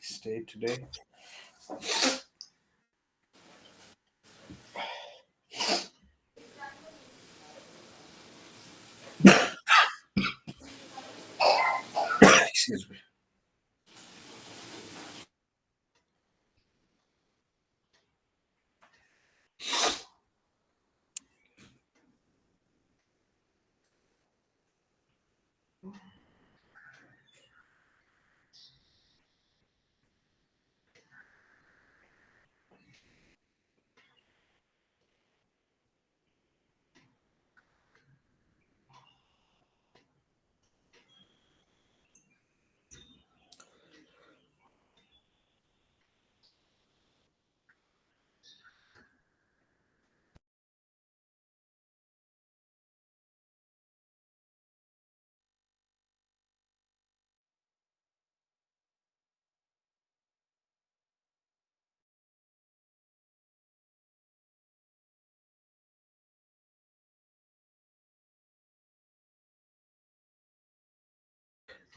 Stay today. Excuse me.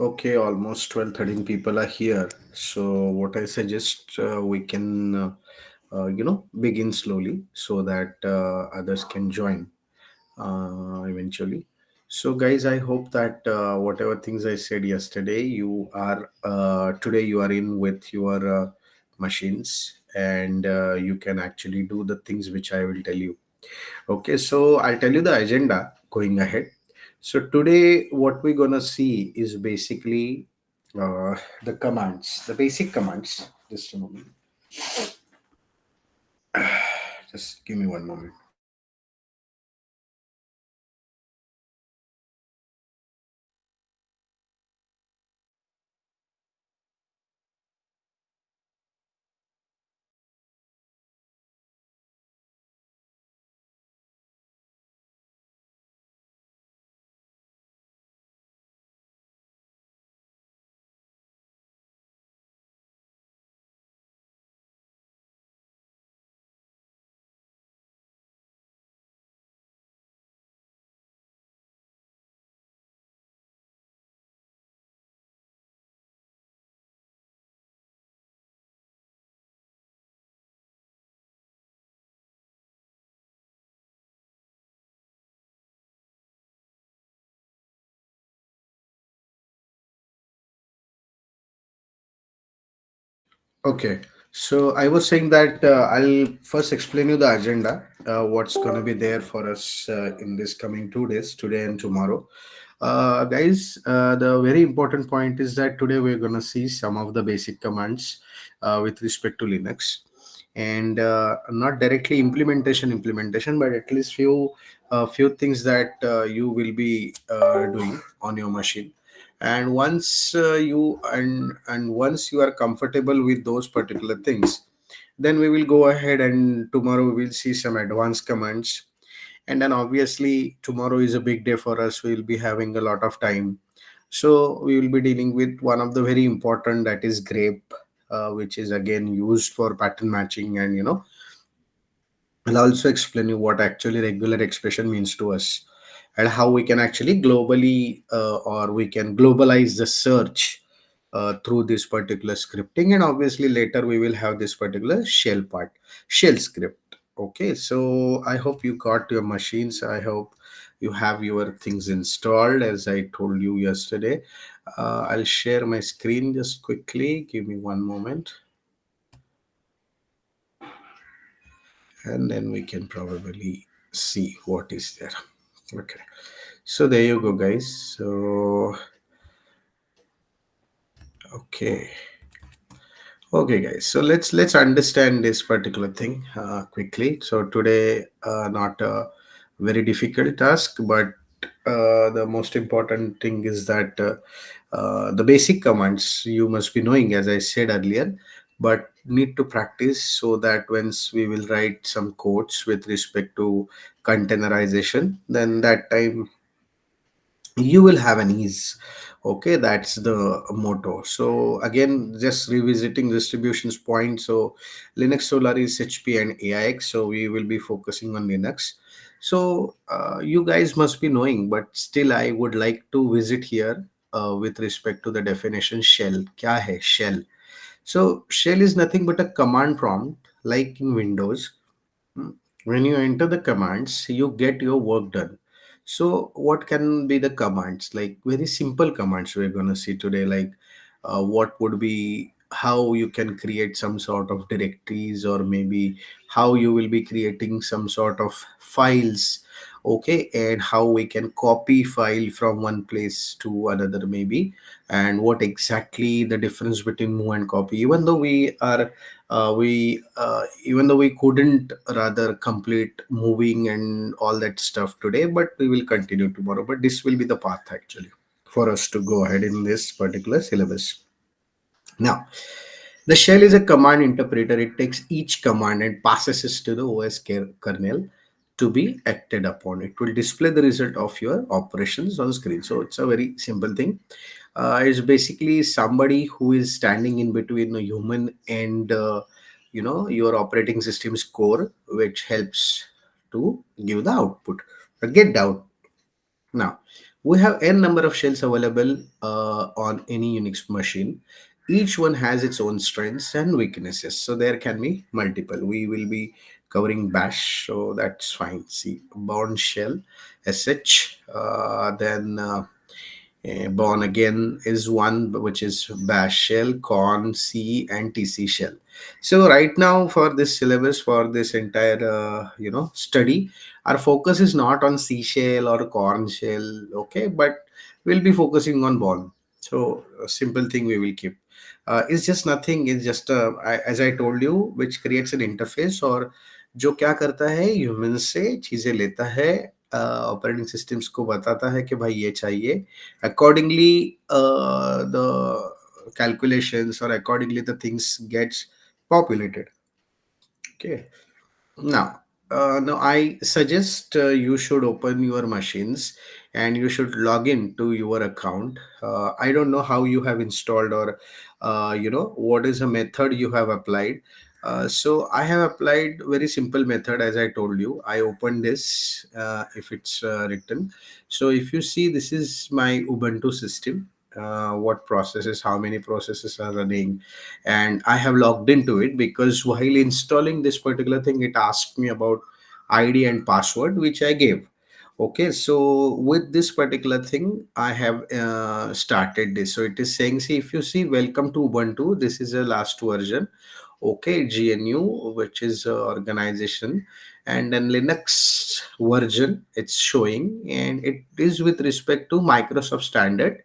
Okay, almost 12, 13 people are here. So what I suggest we can begin slowly so that others can join eventually. So guys, I hope that whatever things I said yesterday, you are today you are in with your machines, and you can actually do the things which I will tell you. Okay, so I'll tell you the agenda going ahead. So today, what we're gonna see is basically the commands, the basic commands. Just a moment. Just give me one moment. Okay, so I was saying that I'll first explain you the agenda, what's going to be there for us in this coming 2 days, today and tomorrow. Guys, the very important point is that today we're going to see some of the basic commands with respect to Linux, and not directly implementation, but at least few things that you will be doing on your machine. And once you are comfortable with those particular things, then we will go ahead, and tomorrow we will see some advanced commands. And then obviously tomorrow is a big day for us, we will be having a lot of time, so we will be dealing with one of the very important, that is grape, which is again used for pattern matching. And I'll also explain you what actually regular expression means to us, and how we can actually globally or we can globalize the search through this particular scripting. And obviously later we will have this particular shell script. Okay, so I hope you got your machines. I hope you have your things installed as I told you yesterday. I'll share my screen just quickly. Give me one moment, and then we can probably see what is there. Okay, so there you go, guys. So okay. Okay, guys. So let's understand this particular thing quickly. So today, not a very difficult task, but the most important thing is that the basic commands you must be knowing, as I said earlier, but need to practice so that once we will write some codes with respect to containerization, then that time you will have an ease. Okay, that's the motto. So again, just revisiting distributions point. So Linux, Solaris, HP, and AIX. So we will be focusing on Linux. So you guys must be knowing, but still I would like to visit here with respect to the definition. Shell, kya hai shell? So shell is nothing but a command prompt, like in Windows. Mm. When you enter the commands, you get your work done. So what can be the commands? Like very simple commands we're gonna see today. Like what would be how you can create some sort of directories, or maybe how you will be creating some sort of files. Okay, and how we can copy file from one place to another, maybe, and what exactly the difference between move and copy. Even though we couldn't rather complete moving and all that stuff today, but we will continue tomorrow. But this will be the path actually for us to go ahead in this particular syllabus. Now, the shell is a command interpreter. It takes each command and passes it to the kernel to be acted upon. It will display the result of your operations on screen. So it's a very simple thing. It's basically somebody who is standing in between a human and your operating system's core, which helps to give the output or get the output. Now, we have n number of shells available on any Unix machine. Each one has its own strengths and weaknesses. So there can be multiple. We will be covering bash, so that's fine. See, bourne shell, sh, then born again is one, which is bash shell, corn, c, and tc shell. So right now for this syllabus, for this entire study, our focus is not on c shell or corn shell, okay, but we'll be focusing on born. So a simple thing we will keep. It's just nothing. It's just as I told you, which creates an interface, और जो क्या करता है human से चीजें लेता है, operating systems को बताता है कि भाई ये चाहिए, accordingly the calculations, or accordingly the things gets populated. Okay. Now I suggest you should open your machines and you should log in to your account. I don't know how you have installed, or what is the method you have applied. So I have applied very simple method. As I told you, I opened this, if it's written. So if you see, this is my Ubuntu system. What processes, how many processes are running, and I have logged into it, because while installing this particular thing, it asked me about ID and password, which I gave. Okay, so with this particular thing, I have started this. So it is saying, see, if you see, welcome to Ubuntu. This is the last version. Okay, GNU, which is organization, and then Linux version it's showing, and it is with respect to Microsoft standard,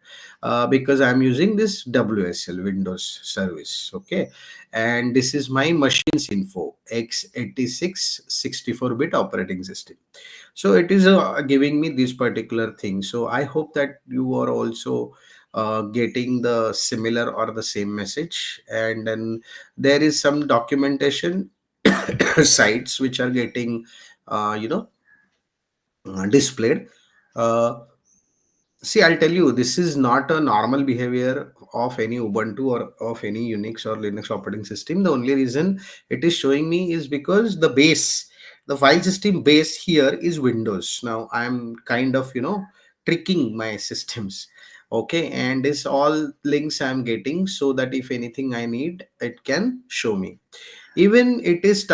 because I'm using this WSL Windows service. Okay, and this is my machines info x86 64-bit operating system. So it is giving me this particular thing. So I hope that you are also getting the similar or the same message. And then there is some documentation sites which are getting displayed. uh, See, I'll tell you, this is not a normal behavior of any Ubuntu or of any Unix or Linux operating system. The only reason it is showing me is because the file system base here is Windows. Now I'm kind of, tricking my systems. Okay, and this all links I'm getting, so that if anything I need, it can show me. Even it is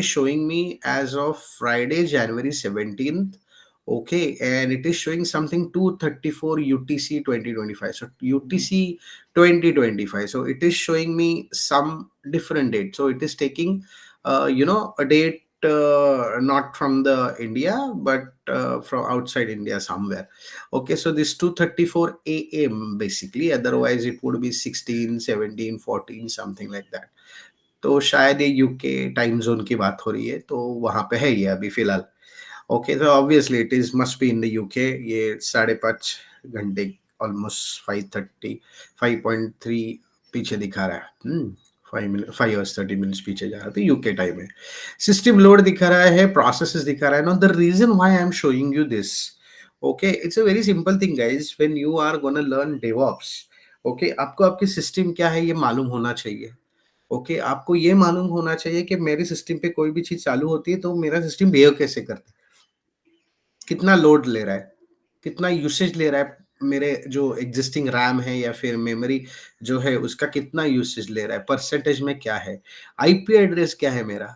showing me as of Friday, January 17th. Okay, and it is showing something 2:34 UTC 2025. So UTC 2025. So it is showing me some different date. So it is taking, a date not from the India, but from outside India somewhere. Okay, so this 2:34 AM basically. Otherwise, it would be 16, 17, 14, something like that. तो शायद ये UK time zone की बात हो रही है, तो वहां पे है ये अभी फिलहाल. ओके, तो obviously it is must be in the UK. ये 5.5 घंटे, ऑलमोस्ट 5:30, 5.3 पीछे दिखा रहा है. 5 मिनट, 5 hours 30 minutes पीछे जा रहा है, तो यूके टाइम है. सिस्टम लोड दिखा रहा है, प्रोसेसेस दिखा रहा है. No, the reason why I am showing you this, okay, it's a very simple thing guys. When you are gonna learn DevOps, okay, आपको आपकी सिस्टम क्या है ये मालूम होना चाहिए. ओके, आपको ये मालूम होना चाहिए कि मेरे सिस्टम पे कोई भी चीज चालू होती है तो मेरा सिस्टम बिहेव कैसे करता है, कितना लोड ले रहा है, कितना यूसेज ले रहा है मेरे जो एग्जिस्टिंग रैम है या फिर मेमोरी जो है उसका कितना यूसेज ले रहा है, परसेंटेज में क्या है, आईपी एड्रेस क्या है मेरा।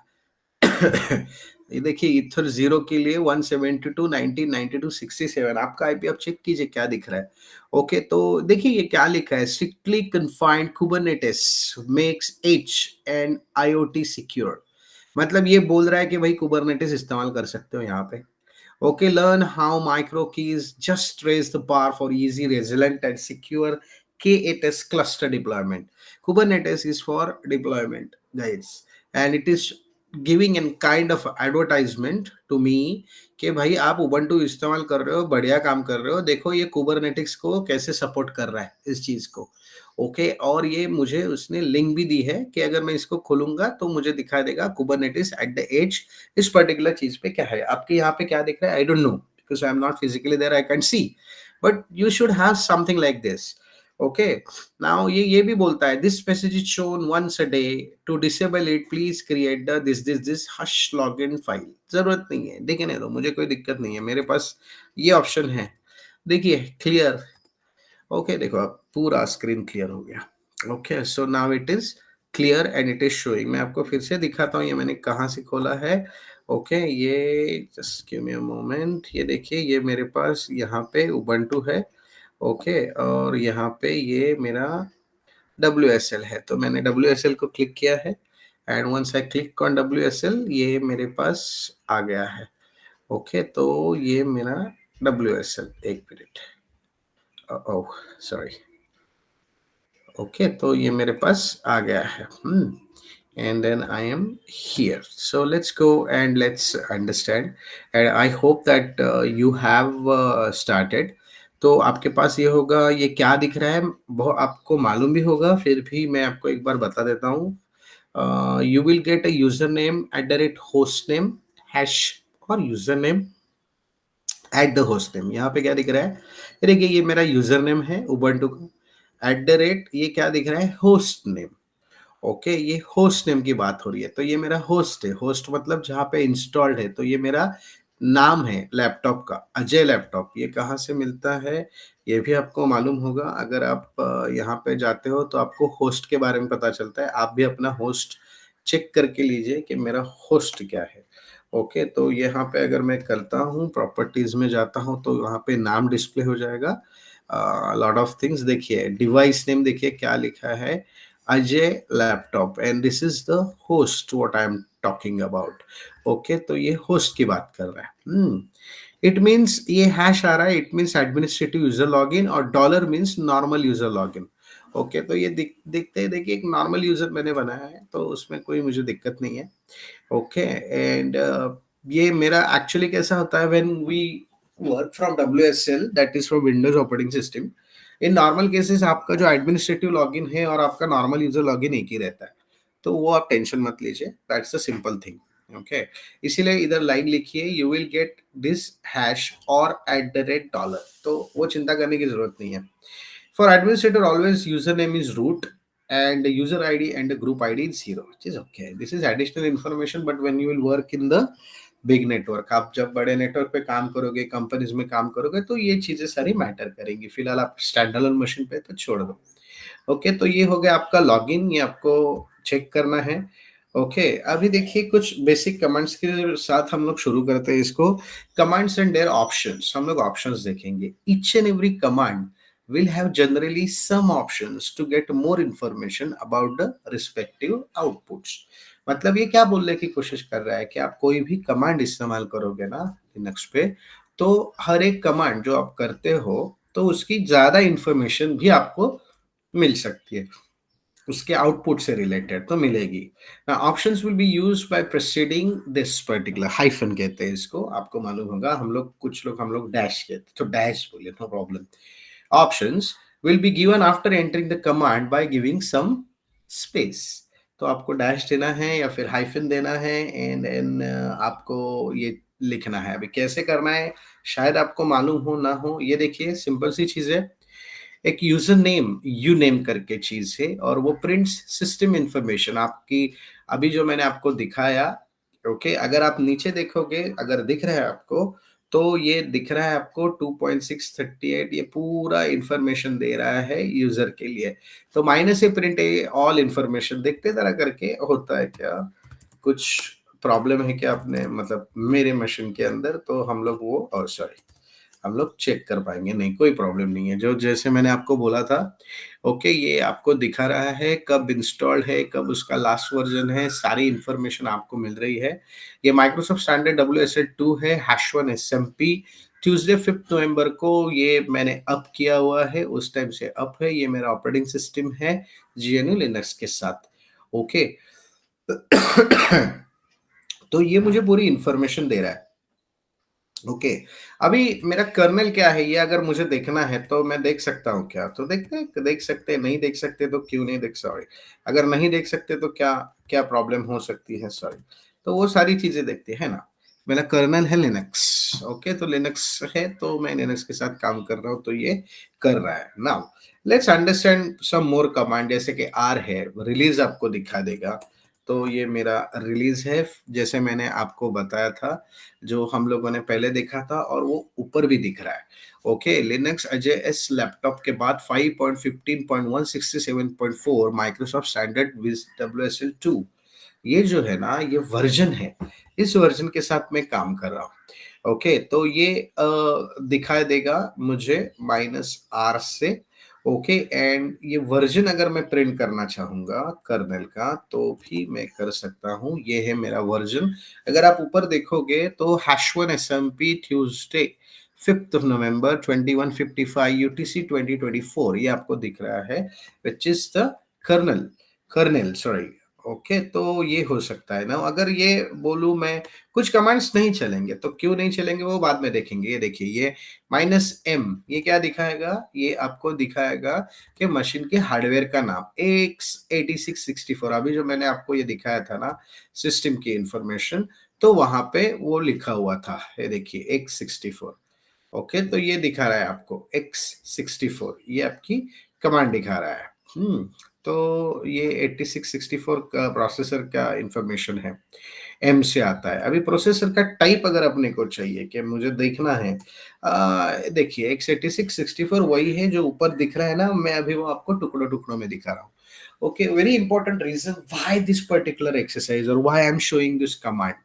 ये देखिए ईथर 0 के लिए 172.19.92.67 आपका आईपी आप चेक कीजिए क्या दिख रहा है। ओके तो देखिए ये क्या लिखा है, strictly confined Kubernetes makes H and IoT secure. मतलब ये बोल रहा है कि भाई कुबरनेटिस इस्तेमाल कर सकते हो यहाँ पे। Okay, learn how micro keys just raise the bar for easy, resilient, and secure K8s cluster deployment. Kubernetes is for deployment, guys, and it is giving a kind of advertisement to me कि भाई आप Ubuntu इस्तेमाल कर रहे हो, बढ़िया काम कर रहे हो, देखो ये कुबरनेटिक्स को कैसे सपोर्ट कर रहा है इस चीज को। ओके और ये मुझे उसने लिंक भी दी है कि अगर मैं इसको खोलूंगा तो मुझे दिखा देगा कुबरनेटिस एट द एज इस पर्टिकुलर चीज पे क्या है। आपके यहाँ पे क्या दिख रहा है I don't know because I am not physically there I can see, but you should have something like this. Okay now ये भी बोलता है this message is shown once a day, to disable it please create the this hush login file. जरूरत नहीं है, देखने दो, मुझे कोई दिक्कत नहीं है, मेरे पास ये ऑप्शन है। देखिए क्लियर। ओके देखो अब पूरा स्क्रीन क्लियर हो गया। Okay so now it is clear and it is showing. मैं आपको फिर से दिखाता हूँ ये मैंने कहाँ से खोला है। ओके ये just give me a moment. ये देखिए ये मेरे पास यहाँ पे उबंटू है। ओके और यहाँ पे ये मेरा WSL है, तो मैंने WSL को क्लिक किया है and once I click on WSL ये मेरे पास आ गया है। ओके तो ये मेरा WSL, एक मिनट, ओह सॉरी। ओके तो ये मेरे पास आ गया है। And then I am here. So let's go and let's understand. And I hope that you have started. तो आपके पास ये होगा, ये क्या दिख रहा है वो आपको मालूम भी होगा, फिर भी मैं आपको एक बार बता देता हूँ। You will get a user name @ host name hash और यूजर नेम @होस्ट नेम। यहाँ पे क्या दिख रहा है, ये देखिए ये मेरा यूजर नेम है उबंटू का, ये क्या दिख रहा है होस्ट नेम। ओके ये होस्ट नेम की बात हो रही है, तो ये मेरा होस्ट है, होस्ट मतलब जहाँ पे इंस्टॉल्ड है, तो ये मेरा नाम है लैपटॉप का, अजय लैपटॉप। ये कहाँ से मिलता है ये भी आपको मालूम होगा, अगर आप यहाँ पे जाते हो तो आपको होस्ट के बारे में पता चलता है। आप भी अपना होस्ट चेक करके लीजिए कि मेरा होस्ट क्या है। ओके तो यहाँ पे अगर मैं करता हूँ प्रॉपर्टीज में जाता हूँ तो यहाँ पे नाम डिस्प्ले हो जाएगा, लॉट ऑफ थिंग्स। देखिए डिवाइस नेम देखिए क्या लिखा है, Ajay laptop, and this is the host what I am talking about. Okay तो ये होस्ट की बात कर रहा है। इट मीन्स ये हैश आ रहा है, it means administrative user login, और dollar means normal user login. Okay तो ये दिखते हैं, देखिए एक नॉर्मल यूजर मैंने बनाया है तो उसमें कोई मुझे दिक्कत नहीं है। ओके एंड ये मेरा एक्चुअली कैसा होता है when we work from WSL, that is from Windows operating system. In normal cases आपका जो एडमिनिस्ट्रेटिव लॉगिन है और आपका नॉर्मल यूजर लॉगिन एक ही रहता है, तो वो आप टेंशन मत लीजिए, that's a simple thing. Okay इसीलिए इधर लाइन लिखिए you will get this hash और $, तो वो चिंता करने की जरूरत नहीं है। For administrator, always username is root and the user ID and the group ID is 0, which is okay. This is additional information, but when you will work in the big network, आप जब बड़े network पे काम करोगे, companies में काम करोगे, तो ये चीजें सारी मैटर करेंगी। फिलहाल आप स्टैंड अलोन मशीन पे तो छोड़ दो। ओके तो ये हो गया आपका लॉगिन, ये आपको चेक करना है। ओके अभी देखिए कुछ बेसिक कमांड्स के साथ हम लोग शुरू करते हैं इसको। कमांड्स एंड देयर ऑप्शंस, हम लोग ऑप्शंस देखेंगे। Each and every command will have generally some options to get more information about the respective outputs। मतलब ये क्या बोलने की कोशिश कर रहा है कि आप कोई भी कमांड इस्तेमाल करोगे ना लिनक्स पे, तो हर एक कमांड जो आप करते हो तो उसकी ज्यादा इंफॉर्मेशन भी आपको मिल सकती है, उसके आउटपुट से रिलेटेड तो मिलेगी। Options will be used by presiding this particular, hyphen कहते हैं इसको, आपको मालूम होगा, हम लोग कुछ लोग हम लोग डैश कहते हैं, तो डैश बोलिए no problem. Options will be given after entering the command by giving some space. तो आपको डैश देना है या फिर हाइफन देना है एंड एन आपको ये लिखना है। अभी कैसे करना है शायद आपको मालूम हो ना हो, ये देखिए सिंपल सी चीज है। एक यूजर नेम यू नेम करके चीज है और वो प्रिंट्स सिस्टम इंफॉर्मेशन आपकी, अभी जो मैंने आपको दिखाया। ओके अगर आप नीचे देखोगे, अगर दिख रहा है आपको, तो ये दिख रहा है आपको 2.638, ये पूरा इंफॉर्मेशन दे रहा है यूजर के लिए। तो माइनस से प्रिंट ऑल इंफॉर्मेशन देखते तरह करके होता है क्या, कुछ प्रॉब्लम है क्या अपने मतलब मेरे मशीन के अंदर, तो हम लोग वो सॉरी हम लोग चेक कर पाएंगे। नहीं, कोई प्रॉब्लम नहीं है, जो जैसे मैंने आपको बोला था। ओके, ये आपको दिखा रहा है कब इंस्टॉल्ड है, कब उसका लास्ट वर्जन है, सारी इंफॉर्मेशन आपको मिल रही है। ये माइक्रोसॉफ्ट स्टैंडर्ड WSL2 है, H1 SMP। ट्यूसडे 5 नवंबर को ये मैंने अप किया हुआ है, उस टाइम से अप है। ये मेरा ऑपरेटिंग सिस्टम है GNU लिनक्स के साथ। ओके। तो ये मुझे पूरी इंफॉर्मेशन दे रहा है। ओके। अभी मेरा कर्नल क्या है, ये अगर मुझे देखना है तो मैं देख सकता हूँ क्या? तो देख सकते हैं, नहीं देख सकते तो क्यों नहीं देख, सॉरी। अगर नहीं देख सकते तो क्या क्या प्रॉब्लम हो सकती है, सॉरी। तो वो सारी चीजें देखते हैं ना। मेरा कर्नल है लिनक्स। ओके, तो लिनक्स है तो मैं लिनक्स के साथ काम कर रहा हूँ, तो ये कर रहा है। Now let's understand some more command, जैसे कि आर है, रिलीज आपको दिखा देगा। तो ये मेरा रिलीज है, जैसे मैंने आपको बताया था, जो हम लोगों ने पहले देखा था, और वो ऊपर भी दिख रहा है। Okay, Linux Ajay S laptop के बाद 5.15.167.4 माइक्रोसॉफ्ट स्टैंडर्ड विद WSL2, ये जो है ना, ये वर्जन है। इस वर्जन के साथ मैं काम कर रहा हूँ। ओके, तो ये दिखाई देगा मुझे -R से। ओके, एंड ये वर्जन अगर मैं प्रिंट करना चाहूंगा कर्नल का, तो भी मैं कर सकता हूँ। ये है मेरा वर्जन। अगर आप ऊपर देखोगे तो H1 SMP ट्यूसडे 5 नवंबर 2155 UTC 2024, ये आपको दिख रहा है, which is the kernel, sorry. Okay, तो ये हो सकता है ना। अगर ये बोलूं मैं, कुछ कमांड्स नहीं चलेंगे, तो क्यों नहीं चलेंगे वो बाद में देखेंगे। ये देखिए, ये -M, ये क्या दिखाएगा? ये आपको दिखाएगा कि मशीन के हार्डवेयर का नाम X8664। अभी जो मैंने आपको ये दिखाया था ना, सिस्टम की इंफॉर्मेशन, तो वहां पे वो लिखा हुआ था, ये देखिए X64। ओके, तो ये दिखा रहा है आपको X64, ये आपकी कमांड दिखा रहा है। तो ये 8664 का प्रोसेसर का इंफॉर्मेशन है, एम से आता है। अभी प्रोसेसर का टाइप अगर अपने को चाहिए कि मुझे देखना है, देखिए X86 64 वही है जो ऊपर दिख रहा है ना, मैं अभी वो आपको टुकड़ों टुकड़ों में दिखा रहा हूँ। Okay, very important reason why this particular exercise, or why I'm showing this command.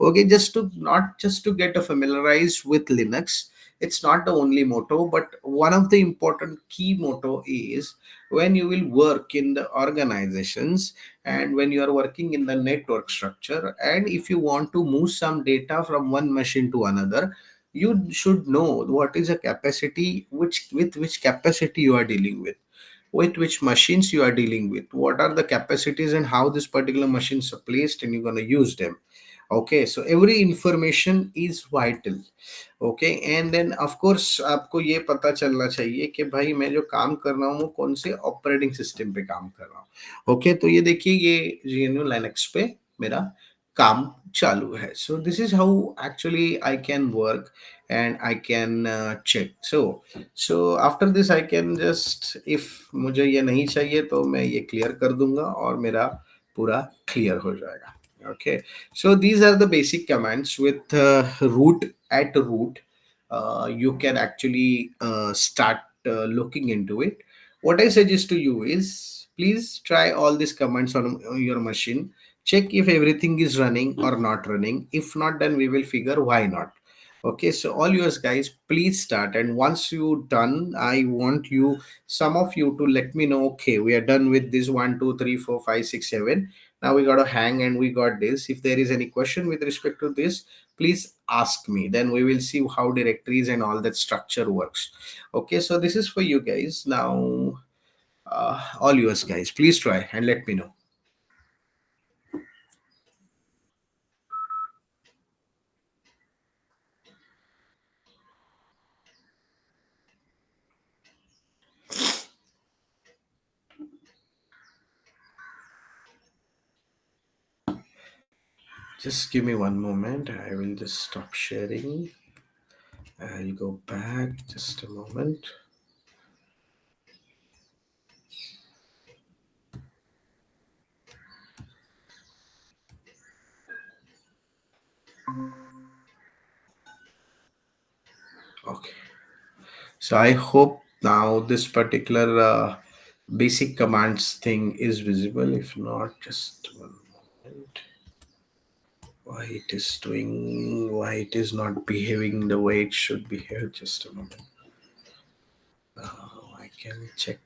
Okay, just to not just to get familiarized with Linux. It's not the only motto, but one of the important key motto is when you will work in the organizations, and when you are working in the network structure, and if you want to move some data from one machine to another, you should know what is a capacity, which with which capacity you are dealing with which machines you are dealing with, what are the capacities, and how this particular machines are placed, and you're going to use them. Okay, so every information is vital. Okay, and then of course आपको ये पता चलना चाहिए कि भाई मैं जो काम कर रहा हूँ वो कौन से ऑपरेटिंग सिस्टम पे काम कर रहा हूँ। ओके, तो ये देखिए, ये GNU लिनक्स पे मेरा काम चालू है। So this is how actually I can work, and I can check. So after this I can just, if मुझे ये नहीं चाहिए तो मैं ये क्लियर कर दूंगा और मेरा पूरा क्लियर हो जाएगा। Okay, so these are the basic commands with root. At root, you can actually start looking into it. What I suggest to you is, please try all these commands on your machine. Check if everything is running or not running. If not, then we will figure why not. Okay, so all yours guys, please start, and once you done, I want you, some of you, to let me know, okay, we are done with this 1 2 3 4 5 6 7. Now we got a hang and we got this. If there is any question with respect to this, please ask me, then we will see how directories and all that structure works. Okay, so this is for you guys now. All yours guys, please try and let me know. Just give me one moment, I will just stop sharing. I'll go back just a moment. So I hope now this particular basic commands thing is visible. If not, just one moment. Why it is doing? Why it is not behaving the way it should behave? Just a moment. I can check.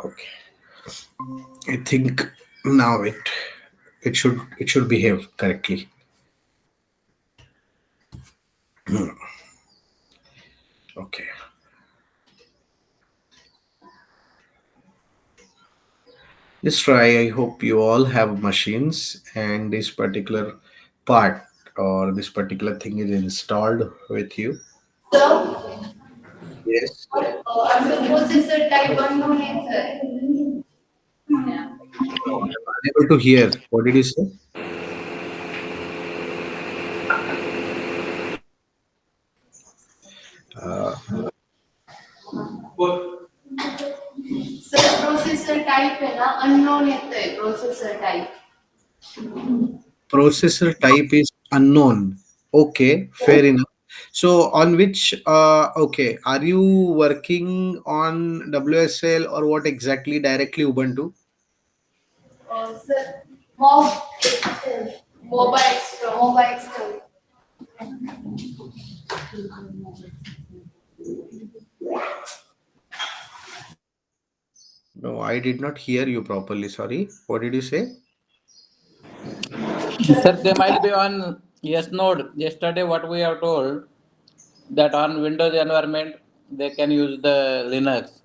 Okay, I think now it should behave correctly. Okay, just try. I hope you all have machines and this particular part or this particular thing is installed with you. So, Yes. आमचं processor type unknown येतंय. I'm unable to hear. What did you say? Uh, sir processor type आहे ना unknown येतंय processor type. Processor type is unknown. Okay, fair enough. So on which okay, are you working on WSL or what exactly directly Ubuntu? Sir mobile No, I did not hear you properly. Sorry. What did you say? Sir, they might be on yes node. Yesterday, what we have told that on Windows environment they can use the Linux.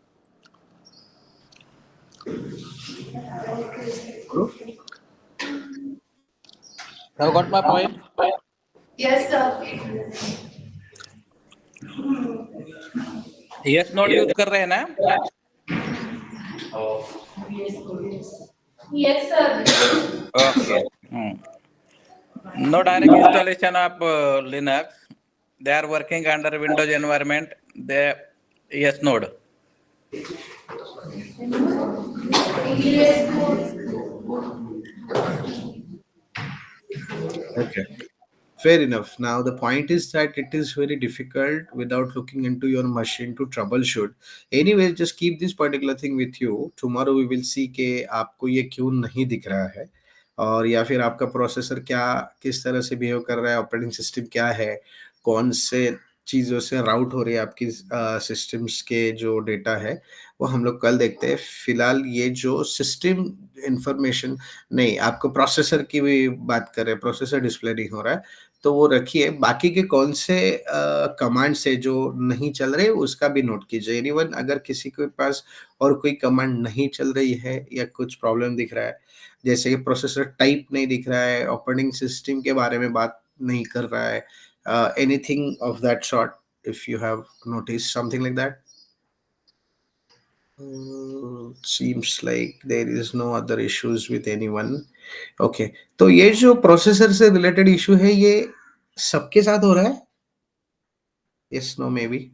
Have got my point? Yes, sir. Yes node use कर रहे हैं ना? Yes, sir. Okay. No direct installation of Linux. They are working under Windows environment. They yes node. Okay. Fair enough. Now the point is that it is very difficult without looking into your machine to troubleshoot. Anyway, just keep this particular thing with you. Tomorrow we will see कि आपको ये क्यों नहीं दिख रहा है और या फिर आपका प्रोसेसर क्या किस तरह से बिहेव कर रहा है, ऑपरेटिंग सिस्टम क्या है, कौन से चीज़ों से राउट हो रही है आपकी सिस्टम्स के जो डेटा है वो हम लोग कल देखते हैं. फिलहाल ये जो सिस्टम इंफॉर्मेशन नहीं, आपको प्रोसेसर की भी बात कर रहे हैं, प्रोसेसर डिस्प्ले नहीं हो रहा है तो वो रखिए. बाकी के कौन से कमांड से जो नहीं चल रहे उसका भी नोट कीजिए. एनीवन अगर किसी के पास और कोई कमांड नहीं चल रही है या कुछ प्रॉब्लम दिख रहा है जैसे कि प्रोसेसर टाइप नहीं दिख रहा है, ऑपरेटिंग सिस्टम के बारे में बात नहीं कर रहा है, anything of that sort, if you have noticed something like that. Seems like there is no other issues with anyone. Okay, तो ये जो प्रोसेसर से रिलेटेड इशू है ये सबके साथ हो रहा है? Yes, no, maybe.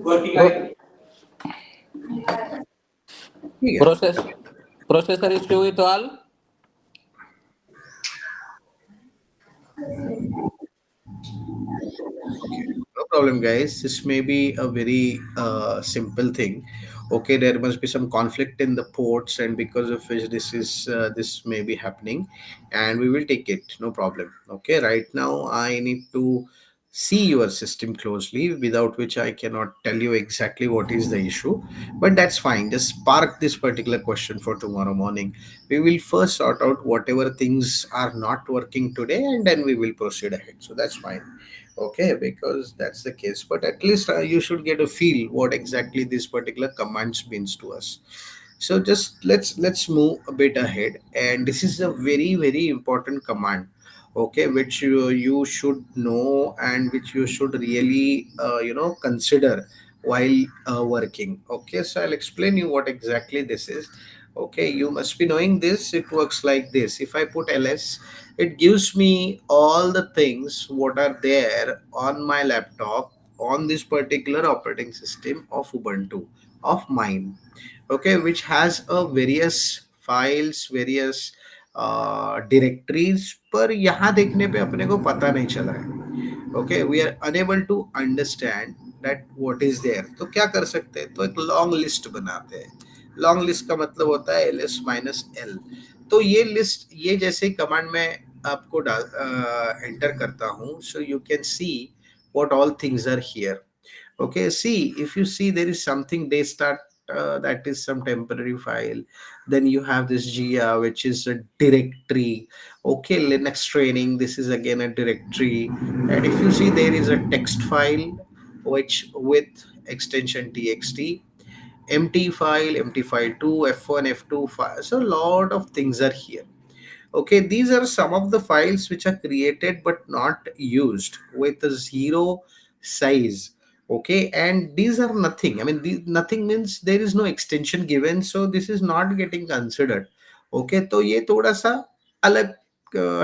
Pro- ठीक है. process processor issue with all. No problem, guys. This may be a very simple thing. Okay, there must be some conflict in the ports, and because of which this may be happening, and we will take it. No problem. Okay, right now I need to see your system closely, without which I cannot tell you exactly what is the issue. But that's fine. Just park this particular question for tomorrow morning. We will first sort out whatever things are not working today, and then we will proceed ahead. So that's fine. Okay, because that's the case, but at least you should get a feel what exactly this particular commands means to us. So just let's move a bit ahead, and this is a very very important command, okay, which you should know and which you should really consider while working. Okay, so I'll explain you what exactly this is. Okay, you must be knowing this. It works like this: if I put ls, it gives me all the things what are there on my laptop on this particular operating system of Ubuntu of mine, okay, which has a various files, various directories, पर यहाँ देखने पे अपने को पता नहीं चला है, okay, we are unable to understand that what is there. तो क्या कर सकते हैं, तो एक लॉन्ग लिस्ट बनाते हैं. लॉन्ग लिस्ट का मतलब होता है ls माइनस एल. तो ये लिस्ट, ये जैसे कमांड में आपको डाल एंटर करता हूँ, so you can see what all things are here. Okay, see, if you see there is something they start, that is some temporary file. Then you have this gia, which is a directory. Okay, linux training, this is again a directory. And if you see there is a text file which with extension txt, empty file, empty file 2, f1, f2 file. So a lot of things are here. Okay, these are some of the files which are created but not used with a zero size. Okay, and these are nothing. I mean, nothing means there is no extension given, so this is not getting considered. Okay, तो ये थोड़ा सा अलग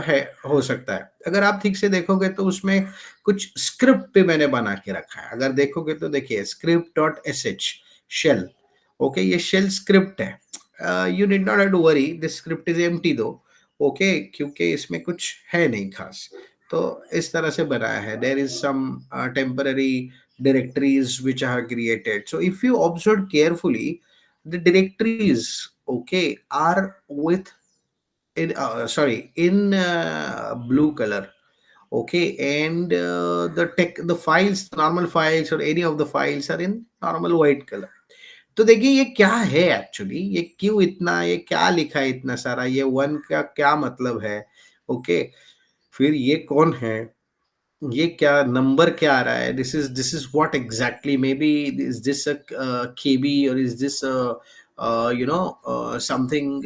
है, हो सकता है. अगर आप ठीक से देखोगे तो उसमें कुछ स्क्रिप्ट पे मैंने बना के रखा है. अगर देखोगे तो देखिए script dot sh shell. Okay, ये शेल स्क्रिप्ट है. You need not have to worry, this script is empty though. Okay, क्योंकि इसमें कुछ है नहीं खास. तो इस तरह से बनाया है. There is some temporary directories which are created. So if you observe carefully, the directories, okay, are with in in blue color. Okay, and the files, normal files or any of the files are in normal white color. तो देखिए ये क्या है actually, ये क्यों इतना, ये क्या लिखा है इतना सारा, ये वन का क्या मतलब है. ओके, फिर ये कौन है, ये क्या नंबर क्या आ रहा है, this is what exactly, maybe is this a KB और is this something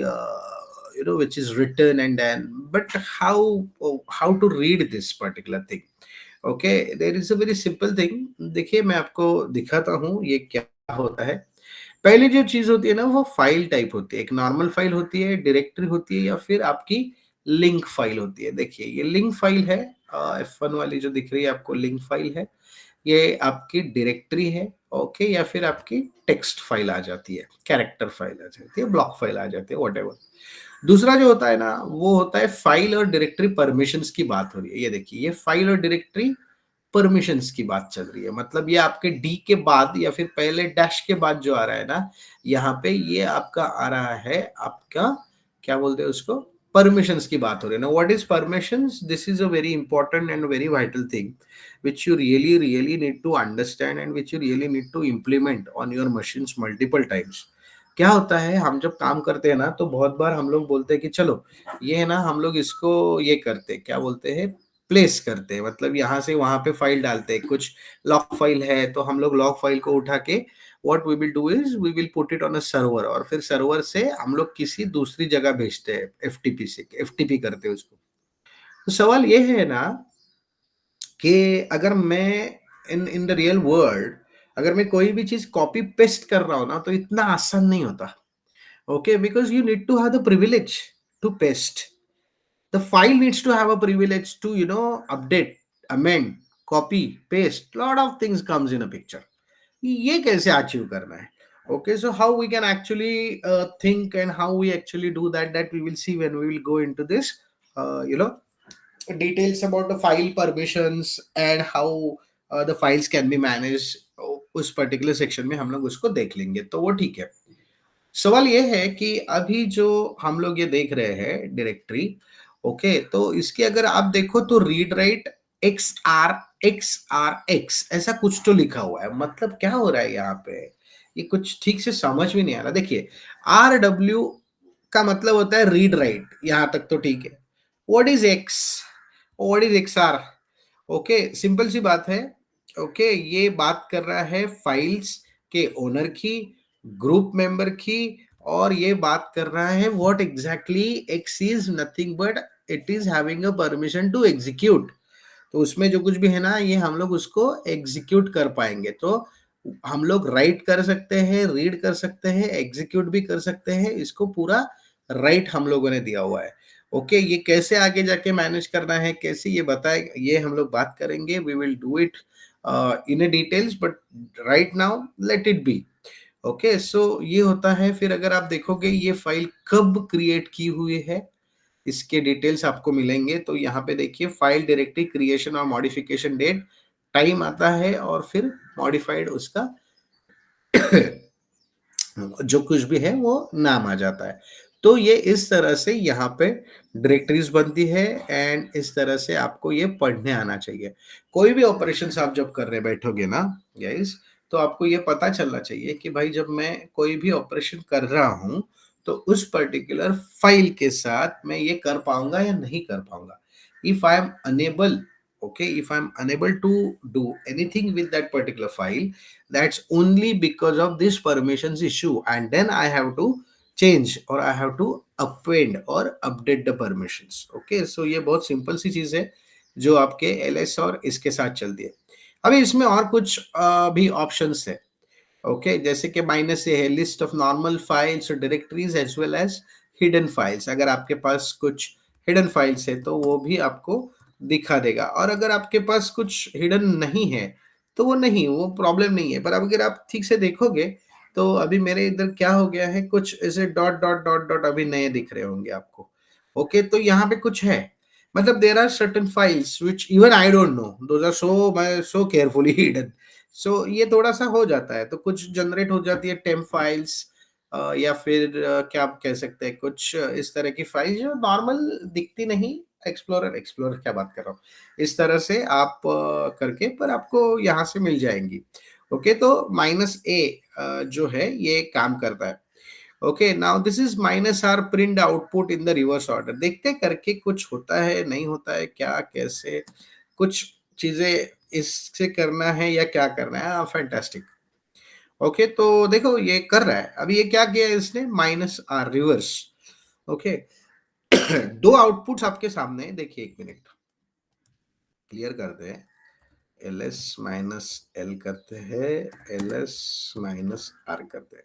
which is written, and then but how to read this particular thing. Okay, there is a very simple thing. देखिए मैं आपको दिखाता हूँ ये क्या होता है. पहली जो चीज होती है ना, वो फाइल टाइप होती है. एक नॉर्मल फाइल होती है, डायरेक्टरी होती है, या फिर आपकी लिंक फाइल होती है. देखिए ये लिंक फाइल है, F1 वाली जो दिख रही है आपको लिंक फाइल है. ये आपकी डायरेक्टरी है. ओके, या फिर आपकी टेक्स्ट फाइल आ जाती है, कैरेक्टर फाइल आ जाती है, ब्लॉक फाइल आ जाती है, व्हाटएवर. दूसरा जो होता है ना, वो होता है फाइल और डायरेक्टरी परमिशंस की बात हो रही है. ये देखिए, ये फाइल और डायरेक्टरी परमिशंस की बात चल रही है. मतलब ये आपके डी के बाद या फिर पहले डैश के बाद जो आ रहा है ना, यहाँ पे ये आपका आ रहा है, आपका क्या बोलते हैं उसको, परमिशंस की बात हो रही है ना. What is permissions, this is a very important and very vital thing which you really need to understand and which you really need to implement on your machines multiple times. क्या होता है, हम जब काम करते हैं ना, तो बहुत बार हम लोग बोलते हैं कि चलो ये है ना, हम लोग इसको ये करते हैं, क्या बोलते हैं, प्लेस करते हैं. मतलब यहाँ से वहां पे फाइल डालते हैं. कुछ लॉक फाइल है तो हम लोग लॉक फाइल को उठा के what we will do is we will put it on a server, और फिर सर्वर से हम लोग किसी दूसरी जगह भेजते हैं. एफटीपी से एफटीपी करते हैं उसको. तो सवाल ये है ना कि अगर मैं इन इन द रियल वर्ल्ड, अगर मैं कोई भी चीज कॉपी पेस्ट कर रहा हूं ना, तो इतना आसान नहीं होता. Okay, because you need to have the privilege to paste. the file needs to have a privilege to update, amend, copy, paste. Lot of things comes in a picture. ये कैसे अचीव करना है. Okay, so how we can actually think and how we actually do that we will see when we will go into this details about the file permissions and how the files can be managed. उस particular section में हम लोग उसको देख लेंगे, तो वो ठीक है. सवाल ये है कि अभी जो हम लोग ये देख रहे हैं डायरेक्टरी, ओके, तो इसके अगर आप देखो तो रीड राइट XR ऐसा कुछ तो लिखा हुआ है. मतलब क्या हो रहा है यहाँ पे, ये कुछ ठीक से समझ भी नहीं आ रहा. देखिए RW का मतलब होता है रीड राइट, यहाँ तक तो ठीक है. What is X, what is XR? Okay, simple सी बात है. ओके, ये बात कर रहा है फाइल्स के ओनर की, ग्रुप मेंबर की, और ये बात कर रहा है what exactly X is nothing but it is having a permission to execute. तो उसमें जो कुछ भी है ना, ये हम लोग उसको एग्जीक्यूट कर पाएंगे. तो हम लोग राइट कर सकते हैं, रीड कर सकते हैं, एग्जीक्यूट भी कर सकते हैं. इसको पूरा राइट हम लोगों ने दिया हुआ है. ओके, ये कैसे आगे जाके मैनेज करना है, कैसे ये बताए, ये हम लोग बात करेंगे. We will do it in a details, but right now let it be. Okay, so ये होता है। फिर अगर आप देखोगे ये फाइल कब क्रिएट की हुई है, इसके डिटेल्स आपको मिलेंगे। तो यहाँ पे देखिए फाइल डायरेक्टरी क्रिएशन और मॉडिफिकेशन डेट, टाइम आता है और फिर मॉडिफाइड उसका जो कुछ भी है वो नाम आ जाता है। तो ये इस तरह से यहाँ पे डायरेक्टरीज बनती है एंड इस तरह से आपको ये पढ़ने आना चाहिए। कोई भी ऑपरेशंस आप जब करने बैठोगे ना गाइस, तो आपको ये पता चलना चाहिए कि भाई जब मैं कोई भी ऑपरेशन कर रहा हूँ तो उस पर्टिकुलर फाइल के साथ मैं ये कर पाऊंगा या नहीं कर पाऊंगा। If I am unable, okay, if I'm unable to do anything with that particular file, that's only because of this permissions issue, and then I have to change or I have to append or update the permissions. Okay, so ये बहुत simple सी चीज है जो आपके ls और इसके साथ चलती है। अभी इसमें और कुछ भी ऑप्शंस है। ओके, जैसे कि माइनस ए है लिस्ट ऑफ नॉर्मल फाइल्स और directories as well as hidden files. अगर आपके पास कुछ हिडन फाइल्स है तो वो भी आपको दिखा देगा, और अगर आपके पास कुछ हिडन नहीं है तो वो नहीं, वो प्रॉब्लम नहीं है। पर अब अगर आप ठीक से देखोगे तो अभी मेरे इधर क्या हो गया है, कुछ ऐसे डॉट डॉट डॉट डॉट अभी नए दिख रहे होंगे आपको। ओके, तो यहाँ पे कुछ है, मतलब there are certain files which even I don't know, those are so carefully hidden. So ये थोड़ा सा हो जाता है, तो कुछ जनरेट हो जाती है टेम्प फाइल्स, या फिर क्या आप कह सकते हैं कुछ इस तरह की फाइल जो नॉर्मल दिखती नहीं। एक्सप्लोरर एक्सप्लोरर क्या बात कर रहा हूँ, इस तरह से आप करके पर आपको यहाँ से मिल जाएंगी। ओके, तो माइनस ए जो है ये काम करता है। Okay, now this is minus R print output in the reverse order. देखते करके कुछ होता है नहीं होता है, क्या कैसे कुछ चीजें इससे करना है या क्या करना है। फैंटास्टिक। ओके, तो देखो ये कर रहा है। अभी ये क्या किया है इसने, माइनस आर रिवर्स। ओके, दो आउटपुट्स आपके सामने है। देखिए एक मिनट क्लियर करते हैं। एल एस माइनस एल करते हैं, एल एस माइनस आर करते हैं।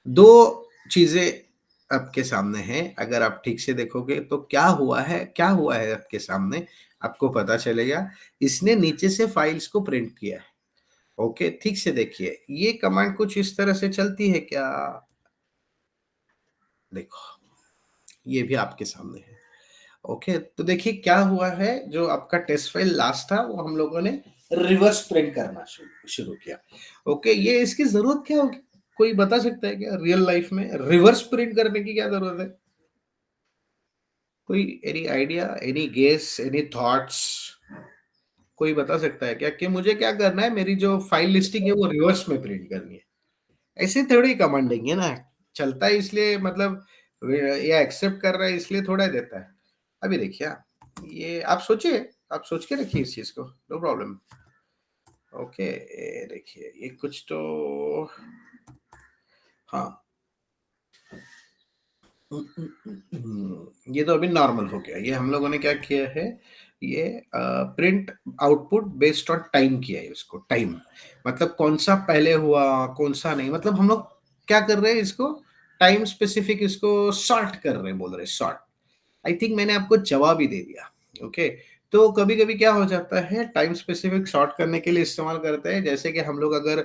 दो चीजें आपके सामने हैं। अगर आप ठीक से देखोगे तो क्या हुआ है, क्या हुआ है आपके सामने, आपको पता चलेगा। इसने नीचे से फाइल्स को प्रिंट किया है। ओके, ठीक से देखिए ये कमांड कुछ इस तरह से चलती है क्या, देखो ये भी आपके सामने है। ओके, तो देखिए क्या हुआ है, जो आपका टेस्ट फाइल लास्ट था वो हम लोगों ने रिवर्स प्रिंट करना शुरू किया। ओके, ये इसकी जरूरत क्या होगी, कोई बता सकता है क्या रियल लाइफ में रिवर्स प्रिंट करने की क्या जरूरत है? कोई any idea, any guess, any thoughts, कोई बता सकता है क्या कि मुझे क्या करना है, मेरी जो फाइल लिस्टिंग है वो रिवर्स में प्रिंट करनी है? ऐसे थोड़ी कमांड देंगे ना, चलता है इसलिए मतलब ये एक्सेप्ट कर रहा है इसलिए थोड़ा ही देता है। अभी देखिए ये आप सोचिए, आप सोच के रखिए इस चीज को, नो प्रॉब्लम। ओके, देखिए ये कुछ तो हाँ, ये तो अभी नॉर्मल हो गया। ये हम लोगों ने क्या किया है, ये print output based on time किया है। उसको टाइम मतलब कौन सा पहले हुआ कौन सा नहीं, मतलब हम लोग क्या कर रहे हैं इसको टाइम स्पेसिफिक इसको सॉर्ट कर रहे हैं, बोल रहे हैं सॉर्ट। आई थिंक मैंने आपको जवाब ही दे दिया। ओके, तो कभी कभी क्या हो जाता है, टाइम स्पेसिफिक शॉर्ट करने के लिए इस्तेमाल करते हैं। जैसे कि हम लोग अगर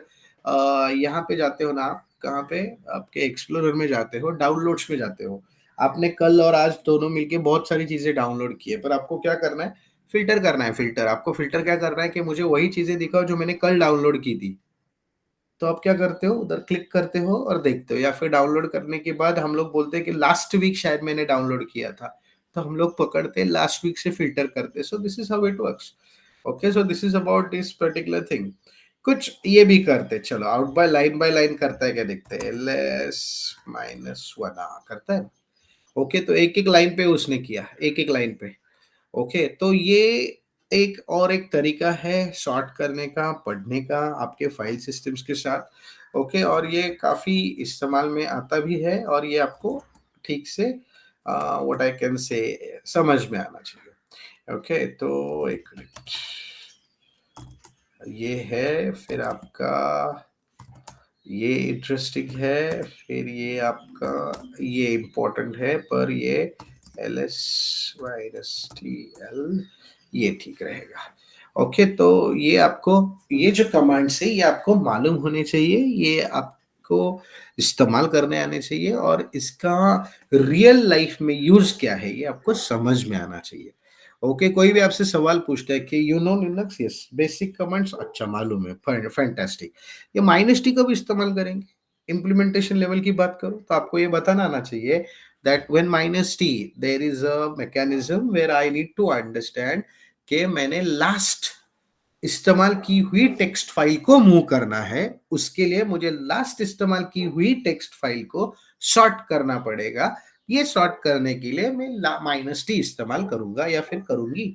यहाँ पे जाते हो ना, आप कहाँ पे आपके एक्सप्लोरर में जाते हो, डाउनलोड्स में जाते हो, आपने कल और आज दोनों मिलके बहुत सारी चीजें डाउनलोड की है, पर आपको क्या करना है, फिल्टर करना है। फिल्टर आपको फिल्टर क्या करना है कि मुझे वही चीजें दिखाओ जो मैंने कल डाउनलोड की थी। तो आप क्या करते हो, उधर क्लिक करते हो और देखते हो, या फिर डाउनलोड करने के बाद हम लोग बोलते हैं कि लास्ट वीक शायद मैंने डाउनलोड किया था, तो हम लोग पकड़ते हैं लास्ट वीक से फिल्टर करते हैं। सो this is how it works. Okay, so this is about this particular thing. कुछ ये भी करते, चलो आउट बाय लाइन करता है क्या, देखते हैं। ls -1 करता है। ओके, तो एक एक लाइन पे उसने किया, एक एक लाइन पे। ओके, तो ये एक और एक तरीका है सॉर्ट करने का, पढ़ने का आपके फाइल सिस्टम्स के साथ। ओके, और ये काफ़ी इस्तेमाल में आता भी है, और ये आपको ठीक से व्हाट आई कैन से समझ में आना चाहिए। ओके, तो एक मिनट, ये है, फिर आपका ये इंटरेस्टिंग है, फिर ये आपका ये इम्पोर्टेंट है, पर ये ls -tl ये ठीक रहेगा। ओके, तो ये आपको ये जो कमांड्स है ये आपको मालूम होने चाहिए। ये आप को इस्तेमाल करने आने चाहिए और इसका रियल लाइफ में यूज क्या है ये आपको समझ में आना चाहिए। ओके, कोई भी आपसे सवाल पूछता है कि you know Linux, yes basic commands, अच्छा मालूम है, फैंटास्टिक, ये माइनस टी कब इस्तेमाल करेंगे, इम्प्लीमेंटेशन लेवल की बात करो तो आपको ये बताना आना चाहिए that when minus t there is a mechanism where I need to understand कि मैंने लास्ट इस्तेमाल की हुई टेक्स्ट फाइल को मूव करना है, उसके लिए मुझे लास्ट इस्तेमाल की हुई टेक्स्ट फाइल को शॉर्ट करना पड़ेगा। ये शॉर्ट करने के लिए मैं माइनस टी इस्तेमाल करूंगा या फिर करूंगी।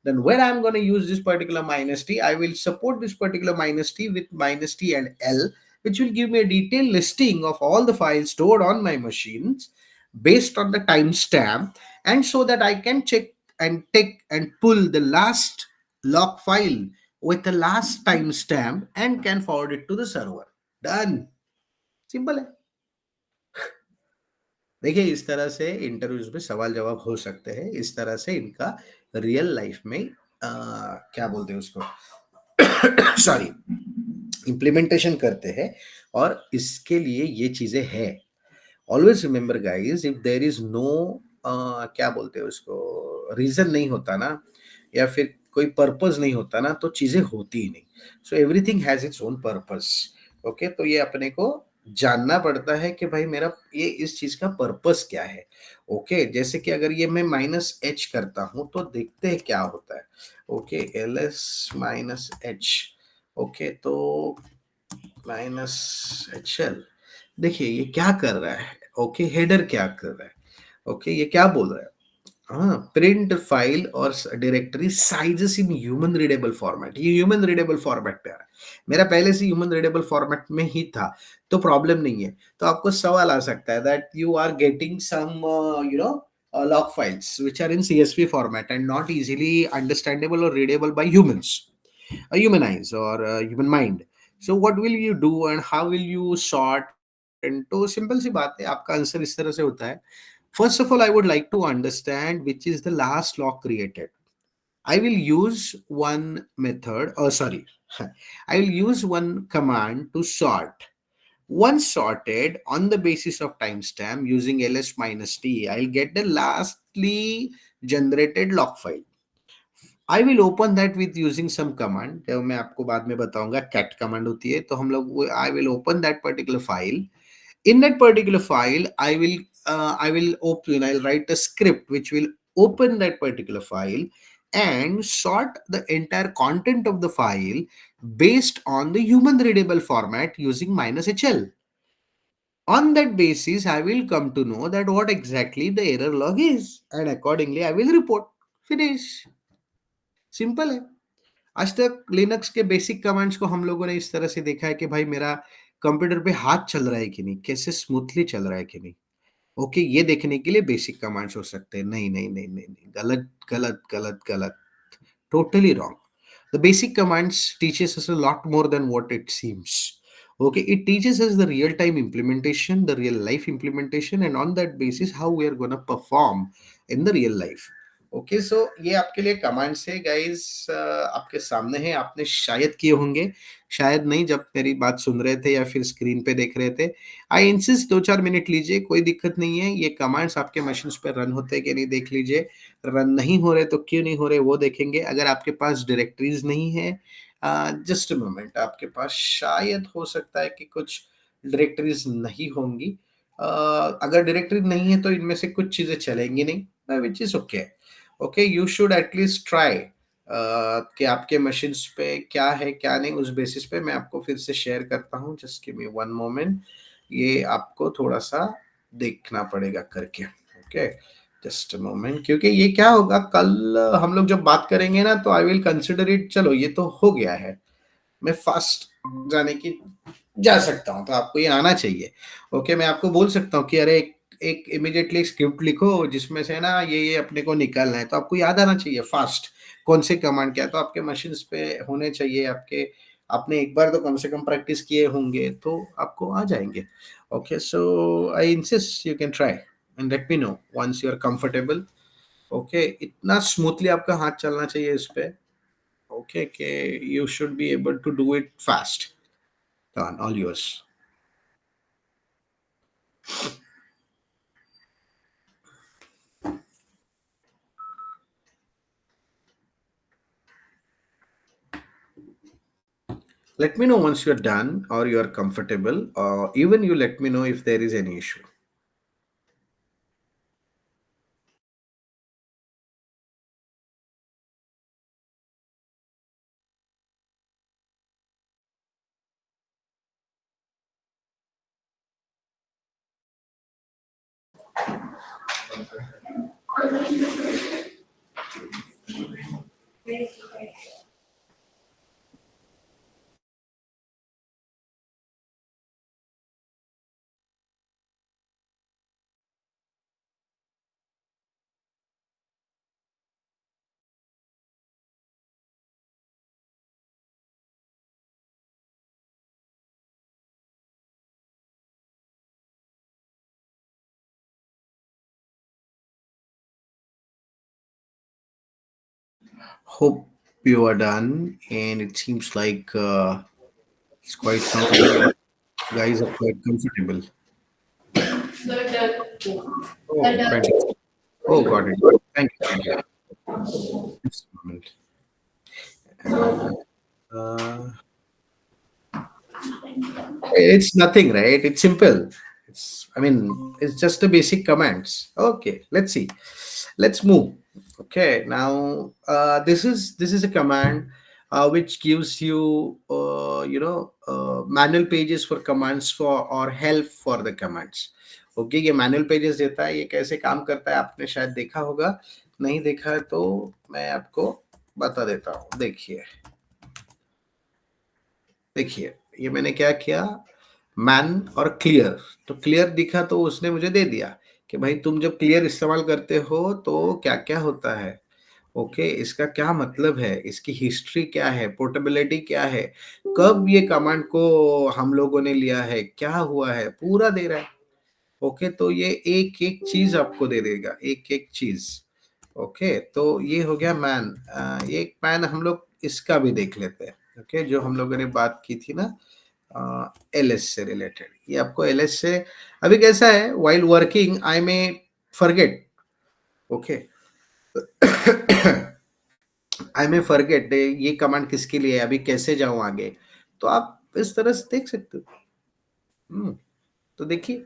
Then when I'm going to use this particular minus t, I will support this particular minus t with minus t and L, which will give me a detailed listing of all the files stored on my machines based on the timestamp, and so that I can check and take and pull the last log file with the last timestamp and can forward it to the server. Done. Simple है। देखिए, इस तरह से interviews में सवाल जवाब हो सकते हैं, इस तरह से इनका रियल लाइफ में क्या बोलते हैं उसको सॉरी इम्प्लीमेंटेशन करते हैं, और इसके लिए ये चीजें है। Always remember guys, if there is no क्या बोलते हैं उसको, रीजन नहीं होता ना, या फिर कोई पर्पस नहीं होता ना, तो चीजें होती ही नहीं। So everything has its own purpose. Okay, तो ये अपने को जानना पड़ता है कि भाई मेरा ये इस चीज का पर्पस क्या है। ओके, जैसे कि अगर ये मैं माइनस एच करता हूं तो देखते हैं क्या होता है। Okay, L S minus H, okay, तो माइनस एच एल, देखिए ये क्या कर रहा है। ओके, हेडर क्या कर रहा है। ओके, ये क्या बोल रहा है, हाँ, प्रिंट फाइल और directory sizes in human readable format, ये ह्यूमन रीडेबल फॉर्मेट पे आ रहा है, मेरा पहले से ह्यूमन रीडेबल फॉर्मेट में ही था, तो प्रॉब्लम नहीं है। तो आपको सवाल आ सकता है that you are getting some you know log files which are in CSV format and not easily understandable or readable by humans, human eyes or human mind. So what will you do and how will you sort? And तो simple सी बात है, आपका answer इस तरह से होता है। First of all, I would like to understand which is the last log created. I will use one method, oh sorry, I will use one command to sort. Once sorted on the basis of timestamp using ls minus t, I'll get the lastly generated log file. I will open that with using some command, जो मैं आपको बाद में बताऊंगा cat command होती है, तो हम लोग I will open that particular file. In that particular file, I will open, I'll write a script which will open that particular file and sort the entire content of the file based on the human readable format using minus HL. On that basis, I will come to know that what exactly the error log is, and accordingly I will report. Finish. Simple है। आज तक Linux के basic commands को हम लोगों ने इस तरह से देखा है कि भाई मेरा कंप्यूटर पे हाथ चल रहा है कि नहीं, कैसे स्मूथली चल रहा है कि नहीं। ओके, ये देखने के लिए बेसिक कमांड्स हो सकते हैं। नहीं नहीं नहीं नहीं नहीं, गलत गलत गलत गलत, totally wrong. The basic commands teaches us a lot more than what it seems. Okay, it teaches us the real-time implementation, the real-life implementation, and on that basis, how we are gonna perform in the real life. Okay, so ये आपके लिए commands है guys, आपके सामने है, आपने शायद किए होंगे, शायद नहीं, जब मेरी बात सुन रहे थे या फिर स्क्रीन पे देख रहे थे। आई इंसिस्ट 2-4 मिनट लीजिए, कोई दिक्कत नहीं है। ये कमांड्स आपके मशीन्स पे रन होते हैं कि नहीं देख लीजिए, रन नहीं हो रहे तो क्यों नहीं हो रहे वो देखेंगे। अगर आपके पास डायरेक्टरीज नहीं है, जस्ट अ मोमेंट, आपके पास शायद हो सकता है कि कुछ डायरेक्टरीज नहीं होंगी। अगर डायरेक्टरी नहीं है तो इनमें से कुछ चीजें चलेंगी नहीं, which is okay. Okay, you should at least try कि आपके मशीन्स पे क्या है क्या नहीं, उस बेसिस पे मैं आपको फिर से शेयर करता हूँ। जस्ट गिव मी वन मोमेंट, ये आपको थोड़ा सा देखना पड़ेगा करके। ओके, जस्ट अ मोमेंट, क्योंकि ये क्या होगा, कल हम लोग जब बात करेंगे ना, तो आई विल कंसिडर इट। चलो ये तो हो गया है, मैं फास्ट जाने की जा सकता हूँ, तो आपको ये आना चाहिए। ओके, मैं आपको बोल सकता हूँ कि अरे एक इमीडिएटली स्क्रिप्ट लिखो जिसमें से ना ये अपने को निकालना है, तो आपको याद आना चाहिए फास्ट कौन से कमांड क्या है, तो आपके मशीन पे होने चाहिए आपके। आपने एक बार तो कम से कम प्रैक्टिस किए होंगे तो आपको आ जाएंगे। Okay, so I insist you can try and let me know once you are comfortable. Okay, इतना स्मूथली आपका हाथ चलना चाहिए इस पे। ओके, कि you should be able to do it fast. All yours. Let me know once you're done or you're comfortable, or even you let me know if there is any issue. Hope you are done, and it seems like it's quite comfortable. Guys are quite comfortable. Sir, done. Sir, Oh, done. 20. Oh, got it. Thank you. Thank you. Just a moment. Uh, it's nothing, right? It's simple. It's just a basic commands. Okay, let's see. Let's move. Okay, now this is a command which gives you manual pages for commands for or help for the commands. Okay, ये manual pages देता है। ये कैसे काम करता है आपने शायद देखा होगा, नहीं देखा है तो मैं आपको बता देता हूँ। देखिए देखिए, ये मैंने क्या किया, मैन और क्लियर। तो क्लियर दिखा तो उसने मुझे दे दिया कि भाई तुम जब क्लियर इस्तेमाल करते हो तो क्या क्या होता है। ओके, इसका क्या मतलब है, इसकी हिस्ट्री क्या है, पोर्टेबिलिटी क्या है, कब ये कमांड को हम लोगों ने लिया है, क्या हुआ है, पूरा दे रहा है। ओके, तो ये एक एक चीज आपको दे देगा, एक एक चीज। ओके, तो ये हो गया मैन। ये एक मैन हम लोग इसका भी देख लेते हैं। ओके, जो हम लोगों ने बात की थी ना, एलएस से रिलेटेड, ये आपको एलएस से अभी कैसा है, वाइल वर्किंग आई में फॉरगेट। ओके, आई में फॉरगेट ये कमांड किसके लिए है, अभी कैसे जाऊं आगे। तो आप इस तरह से देख सकते हो। तो देखिए,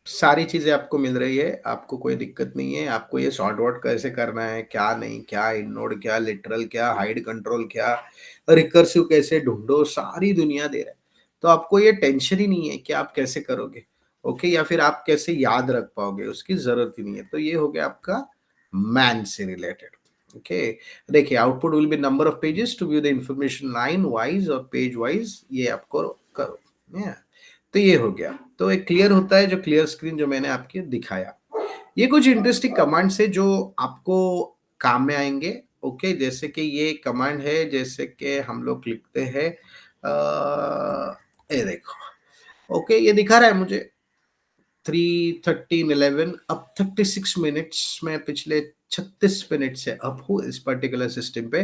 सारी चीजें आपको मिल रही है, आपको कोई दिक्कत नहीं है। आपको ये सॉर्ट आउट कैसे करना है, क्या नहीं, क्या इनोड, क्या लिटरल, क्या हाइड कंट्रोल, क्या रिकर्सिव कैसे ढूंढो, सारी दुनिया दे रहा है। तो आपको ये टेंशन ही नहीं है कि आप कैसे करोगे। ओके, या फिर आप कैसे याद रख पाओगे, उसकी जरूरत ही नहीं है। तो ये हो गया आपका मैन से रिलेटेड। ओके, देखिए, output will be number of pages to view the information line wise और पेज वाइज। ये आपको करो। yeah. तो ये हो गया। तो एक क्लियर होता है, जो क्लियर स्क्रीन जो मैंने आपको दिखाया। ये कुछ इंटरेस्टिंग कमांड्स है जो आपको काम में आएंगे। ओके, जैसे कि ये कमांड है, जैसे कि हम लोग लिखते हैं, ये देखो। ओके, ये दिखा रहा है मुझे 3:13:11, अब 36 मिनट्स में पिछले 36 मिनट से अब हूँ इस पर्टिकुलर सिस्टम पे।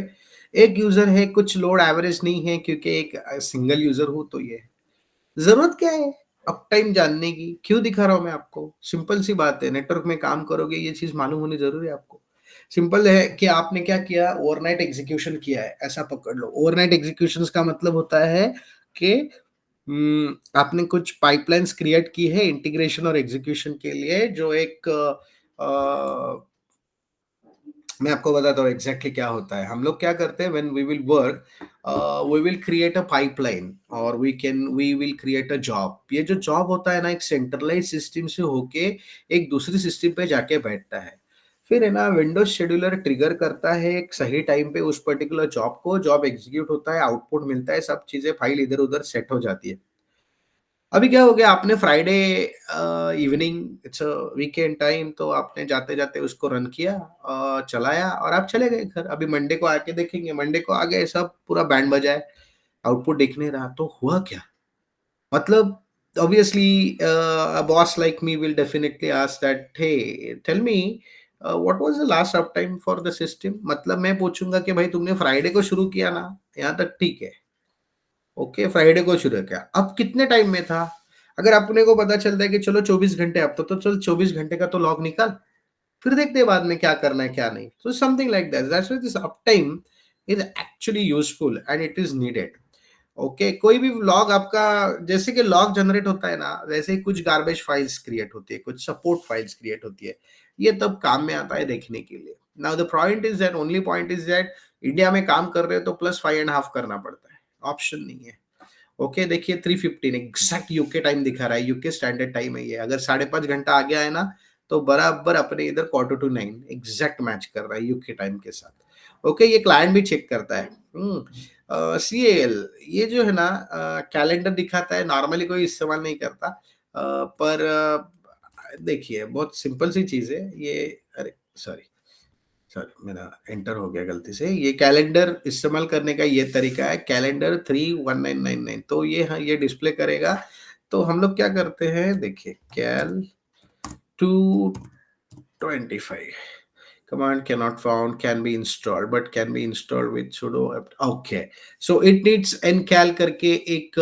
एक यूजर है, कुछ लोड एवरेज नहीं है क्योंकि एक सिंगल यूजर हूँ। तो ये जरूरत क्या है अप टाइम जानने की, क्यों दिखा रहा हूं मैं आपको, सिंपल सी बात है। नेटवर्क में काम करोगे ये चीज मालूम होनी जरूरी है आपको। सिंपल है कि आपने क्या किया, ओवरनाइट एग्जीक्यूशन किया है, ऐसा पकड़ लो। ओवरनाइट एग्जीक्यूशन का मतलब होता है कि आपने कुछ पाइपलाइंस क्रिएट की है इंटीग्रेशन और एग्जीक्यूशन के लिए, जो एक मैं आपको बताता हूँ एग्जैक्टली क्या होता है। हम लोग क्या करते हैं, when we will work, we will create a pipeline और we will create a job. ये जो जॉब होता है ना, एक सेंट्रलाइज सिस्टम से होके एक दूसरी सिस्टम पे जाके बैठता है। फिर है ना, विंडोज शेड्यूलर ट्रिगर करता है एक सही टाइम पे उस पर्टिकुलर जॉब को, जॉब एग्जीक्यूट होता है, आउटपुट मिलता है, सब चीजें फाइल इधर उधर सेट हो जाती है। अभी क्या हो गया, आपने Friday evening, it's weekend time, तो आपने जाते जाते उसको रन किया, चलाया और आप चले गए घर। अभी मंडे को आके देखेंगे, मंडे को आ गए, सब पूरा बैंड बजा है, आउटपुट दिख नहीं रहा। तो हुआ क्या, मतलब obviously boss like me will definitely ask that, hey tell me what was the last up time for the system. मतलब मैं पूछूंगा कि भाई तुमने फ्राइडे को शुरू किया ना, यहाँ तक ठीक है। ओके, फ्राइडे को शुरू किया, अब कितने टाइम में था। अगर अपने को पता चलता है कि चलो 24 घंटे अब तो चल 24 घंटे का तो लॉग निकाल, फिर देखते हैं बाद में क्या करना है क्या नहीं। So something like that. That's why this uptime is actually useful and it is needed. Okay कोई भी लॉग आपका, जैसे कि लॉग जनरेट होता है ना, वैसे ही कुछ गार्बेज फाइल्स क्रिएट होती है, कुछ सपोर्ट फाइल्स क्रिएट होती है, ये तब काम में आता है देखने के लिए। Now the point is that, only point is that India में काम कर रहे हो तो +5.5 करना पड़ता है, ऑप्शन नहीं है। ओके देखिए 3:15 एग्जैक्ट यूके टाइम दिखा रहा है, यूके स्टैंडर्ड टाइम है ये। अगर 5.5 घंटा आ गया है ना, तो बराबर अपने इधर 9:45 एग्जैक्ट मैच कर रहा है यूके टाइम के साथ। ओके ये क्लाइंट भी चेक करता है। CAL ये जो है ना, कैलेंडर दिखाता है, नॉर्मली कोई इस्तेमाल नहीं करता, पर देखिए बहुत सिंपल सी चीज है ये। अरे सॉरी सॉरी, मेरा एंटर हो गया गलती से। ये कैलेंडर इस्तेमाल करने का ये तरीका है, कैलेंडर 31999, तो ये हाँ ये डिस्प्ले करेगा। तो हम लोग क्या करते हैं, देखिए कैल 225 command cannot found, can be installed but can be installed with sudo okay, so it needs ncal करके एक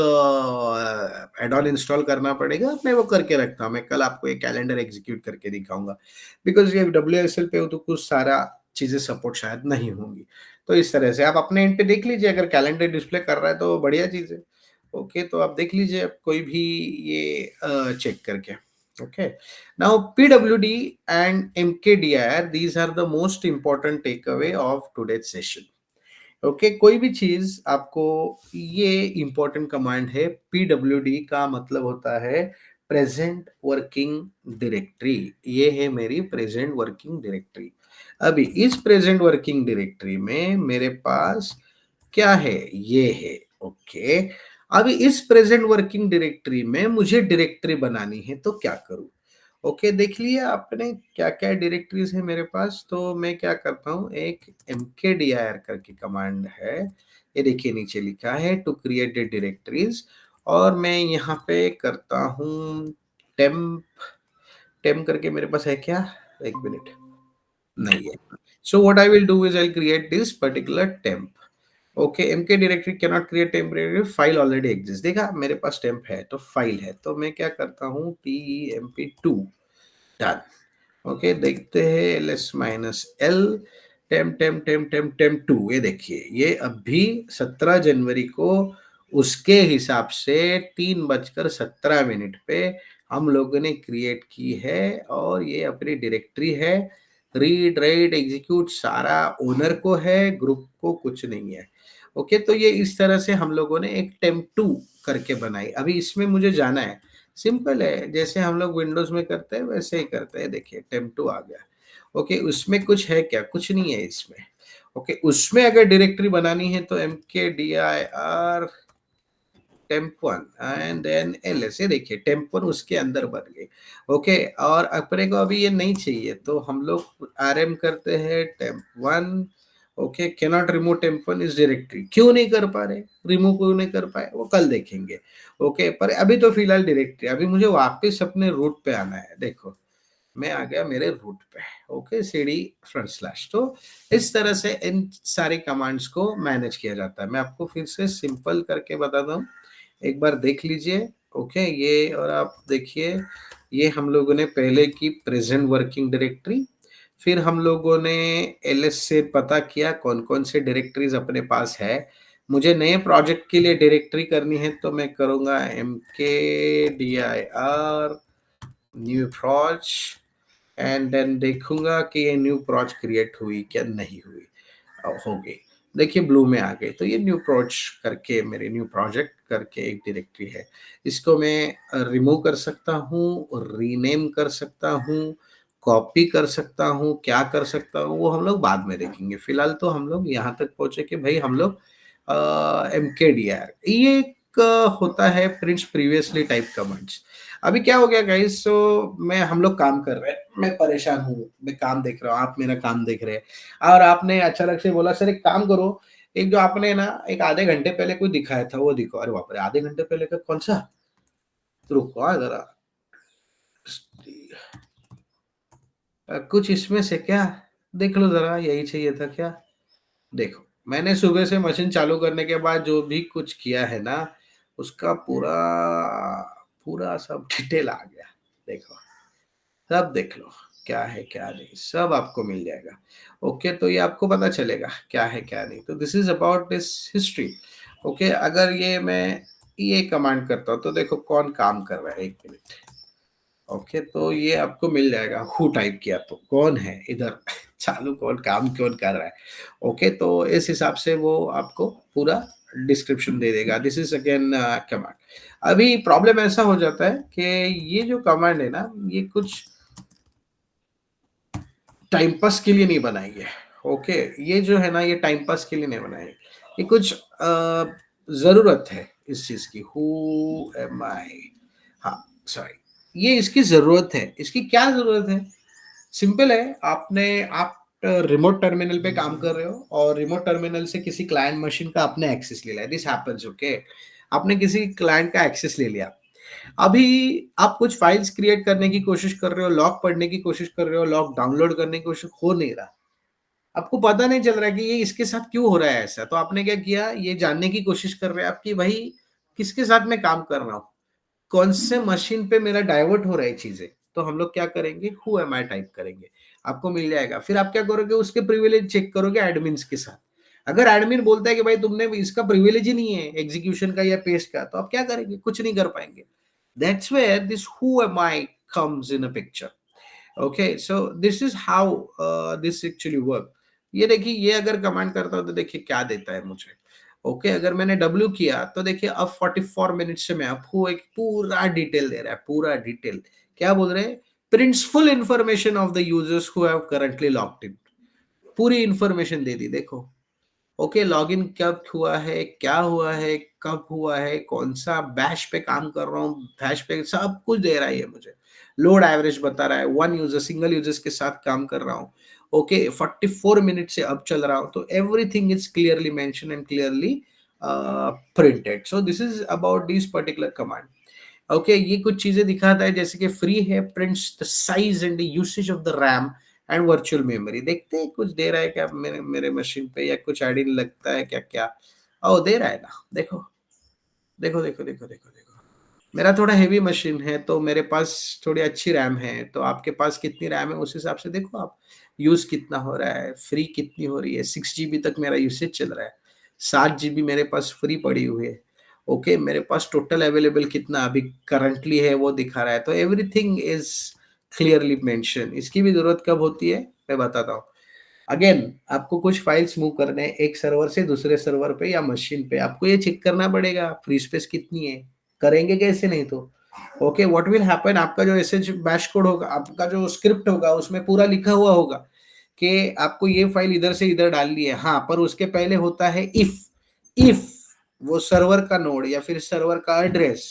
एड ऑन इंस्टॉल करना पड़ेगा। मैं वो करके रखता हूँ, मैं कल आपको एक कैलेंडर एग्जीक्यूट करके दिखाऊंगा, बिकॉज ये WSL पे हो तो कुछ सारा चीजें सपोर्ट शायद नहीं होंगी। तो इस तरह से आप अपने एंड पे देख लीजिए, अगर कैलेंडर डिस्प्ले कर रहा है तो बढ़िया चीज है। ओके तो आप देख लीजिए कोई भी ये चेक करके। Okay. Now PWD and MKDIR, these are the most important takeaway of today's session. Okay, कोई भी चीज आपको, ये इंपॉर्टेंट कमांड है। PWD का मतलब होता है प्रेजेंट वर्किंग डायरेक्टरी। ये है मेरी प्रेजेंट वर्किंग डायरेक्टरी। अभी इस प्रेजेंट वर्किंग डायरेक्टरी में मेरे पास क्या है, ये है। ओके अभी इस प्रेजेंट वर्किंग डायरेक्टरी में मुझे डायरेक्टरी बनानी है, तो क्या करूं। ओके देख लिया आपने क्या क्या डायरेक्टरीज है मेरे पास। तो मैं क्या करता हूं, एक mkdir करके कमांड है, ये देखिए नीचे लिखा है टू क्रिएट द डायरेक्टरीज, और मैं यहाँ पे करता हूँ टेम्प। टेम्प करके मेरे पास है क्या, एक मिनट, नहीं है। So what I will do is I create this particular temp. Okay MK directory can not create temporary, file already exist. देखा मेरे पास टेम्प है तो फाइल है, तो मैं क्या करता हूँ temp2 डन। ओके देखते हैं ls-l temp2, ये देखिए ये अभी 17 जनवरी को उसके हिसाब से 3:17 पे हम लोगों ने क्रिएट की है, और ये अपनी डायरेक्टरी है। रीड राइट एग्जीक्यूट सारा ओनर को है, ग्रुप को कुछ नहीं है। ओके तो ये इस तरह से हम लोगों ने एक temp2 करके बनाई। अभी इसमें मुझे जाना है, सिंपल है, जैसे हम लोग विंडोज में करते हैं वैसे ही करते हैं। देखिए temp2 आ गया। ओके उसमें कुछ है क्या, कुछ नहीं है इसमें। ओके उसमें अगर डायरेक्टरी बनानी है तो mkdir temp1 and then ls, ये देखिए temp1 उसके अंदर बन गई। ओके और अपने को अभी ये नहीं चाहिए तो हम लोग rm करते हैं temp1। Okay cannot remove temp1 इस डायरेक्टरी, क्यों नहीं कर पा रहे, रिमूव क्यों नहीं कर पाए वो कल देखेंगे। ओके पर अभी तो फिलहाल डायरेक्टरी, अभी मुझे वापस अपने रूट पे आना है। देखो मैं आ गया मेरे रूट पे। ओके cd// तो इस तरह से इन सारी कमांड्स को मैनेज किया जाता है। मैं आपको फिर से सिंपल करके बताता हूँ, एक बार देख लीजिए। ओके ये और आप देखिए, ये हम लोगों ने पहले की प्रेजेंट वर्किंग डायरेक्टरी, फिर हम लोगों ने ls से पता किया कौन कौन से डायरेक्टरीज अपने पास है। मुझे नए प्रोजेक्ट के लिए डायरेक्टरी करनी है तो मैं करूँगा mkdir new proj, and then देखूंगा कि ये न्यू प्रोज क्रिएट हुई क्या नहीं हुई। हो गई, देखिए ब्लू में आ गई। तो ये न्यू प्रोज करके मेरे न्यू प्रोजेक्ट करके एक डायरेक्टरी है, इसको मैं रिमूव कर सकता हूँ, रीनेम कर सकता हूँ, कॉपी कर सकता हूँ, क्या कर सकता हूँ वो हम लोग बाद में देखेंगे। फिलहाल तो हम लोग यहाँ तक पहुंचे कि भाई हम लोग mkdir, ये एक होता है प्रिंट्स प्रीवियसली टाइप कमांड्स। अभी क्या हो गया गाइस, सो मैं हम लोग काम कर रहे हैं, मैं परेशान हूँ, मैं काम देख रहा हूँ, आप मेरा काम देख रहे हैं, और आपने अचानक से बोला सर एक काम करो, एक जो आपने ना एक आधे घंटे पहले कोई दिखाया था वो दिखाओ। अरे बाप रे, आधे घंटे पहले का कौन सा, रुको जरा, कुछ इसमें से क्या देख लो जरा, यही चाहिए था क्या। देखो मैंने सुबह से मशीन चालू करने के बाद जो भी कुछ किया है ना, उसका पूरा पूरा सब डिटेल आ गया। देखो, सब देख लो, क्या है क्या नहीं, सब आपको मिल जाएगा। ओके, तो ये आपको पता चलेगा क्या है क्या नहीं। तो this is about this history. Okay, अगर ये मैं ये कमांड करता हूँ तो देखो कौन काम कर रहा है, 1 मिनट। ओके, तो ये आपको मिल जाएगा, हु टाइप किया तो कौन है इधर चालू, कौन काम कौन कर रहा है। ओके, तो इस हिसाब से वो आपको पूरा डिस्क्रिप्शन दे देगा। This is again command. अभी प्रॉब्लम ऐसा हो जाता है कि ये जो कमांड है ना, ये कुछ टाइम पास के लिए नहीं बनाई है। ओके, ये जो है ना, ये टाइम पास के लिए नहीं बनाई है, ये कुछ जरूरत है इस चीज की। हु एम आई, हाँ सॉरी, ये इसकी जरूरत है। इसकी क्या जरूरत है? सिंपल है। आप रिमोट टर्मिनल पे काम कर रहे हो और रिमोट टर्मिनल से किसी क्लाइंट मशीन का आपने एक्सेस ले लिया। This happens. ओके, आपने किसी क्लाइंट का एक्सेस ले लिया। अभी आप कुछ फाइल्स क्रिएट करने की कोशिश कर रहे हो, लॉग पढ़ने की कोशिश कर रहे हो, लॉग डाउनलोड करने की कोशिश हो नहीं रहा, आपको पता नहीं चल रहा है कि ये इसके साथ क्यों हो रहा है ऐसा। तो आपने क्या किया, ये जानने की कोशिश कर रहे हैं आप कि भाई किसके साथ मैं काम कर रहा हूँ, कौन से मशीन पे मेरा डाइवर्ट हो रहा है चीजें। तो हम लोग क्या करेंगे, हु एम आई टाइप करेंगे, आपको मिल जाएगा। फिर आप क्या करोगे, उसके प्रिविलेज चेक करोगे एडमिन्स के साथ। अगर एडमिन बोलता है कि भाई तुमने इसका प्रिविलेज ही नहीं है एग्जीक्यूशन का या पेस्ट का, तो आप क्या करेंगे, कुछ नहीं कर पाएंगे। That's where this who am I comes in a picture. Okay, so this is how this actually work. ये देखिए, ये अगर कमांड करता हूं तो देखिए क्या देता है मुझे। ओके, अगर मैंने W किया तो देखिए अब 44 मिनट से मैं आपको एक पूरा डिटेल दे रहा है, पूरा डिटेल। क्या बोल रहे हैं, prints full information of the users who have currently logged in. पूरी इंफॉर्मेशन दे दी, देखो। ओके, लॉगिन कब हुआ है, क्या हुआ है, कब हुआ है, कौन सा बैश पे काम कर रहा हूँ, बैश पे सब कुछ दे रहा है ये मुझे। लोड एवरेज बता रहा है, वन यूजर, सिंगल यूजर्स के साथ काम कर रहा हूँ। ओके, 44 मिनट से अब चल रहा हूँ, तो everything is clearly mention and clearly printed. So this is about this particular command. Okay, ये कुछ चीजें दिखाता है, जैसे कि फ्री है, prints the size and the usage of the RAM and virtual memory. देखते हैं कुछ दे रहा है क्या मेरे मेरे मशीन पे, या कुछ आईडी लगता है क्या क्या। ओ, दे रहा है ना, देखो देखो देखो देखो देखो देखो। मेरा थोड़ा हेवी मशीन है तो मेरे पास थोड़ी अच्छी रैम है, तो आपके पास कितनी रैम है उस हिसाब से देखो आप। यूज कितना हो रहा है, फ्री कितनी हो रही है, 6 GB तक मेरा यूसेज चल रहा है, 7 GB मेरे पास फ्री पड़ी हुई है। ओके, मेरे पास टोटल अवेलेबल कितना अभी करंटली है वो दिखा रहा है। तो एवरीथिंग इज क्लियरली मेंशन। इसकी भी जरूरत कब होती है मैं बताता हूँ। अगेन, आपको कुछ फाइल्स मूव करने हैं एक सर्वर से दूसरे सर्वर पे या मशीन पे, आपको ये चेक करना पड़ेगा फ्री स्पेस कितनी है। करेंगे कैसे नहीं तो। ओके, व्हाट विल हैपन, आपका जो एसएच बैश कोड होगा, आपका जो स्क्रिप्ट होगा, उसमें पूरा लिखा हुआ होगा कि आपको ये फाइल इधर से इधर डालनी है। हाँ, पर उसके पहले होता है इफ वो सर्वर का नोड या फिर सर्वर का एड्रेस,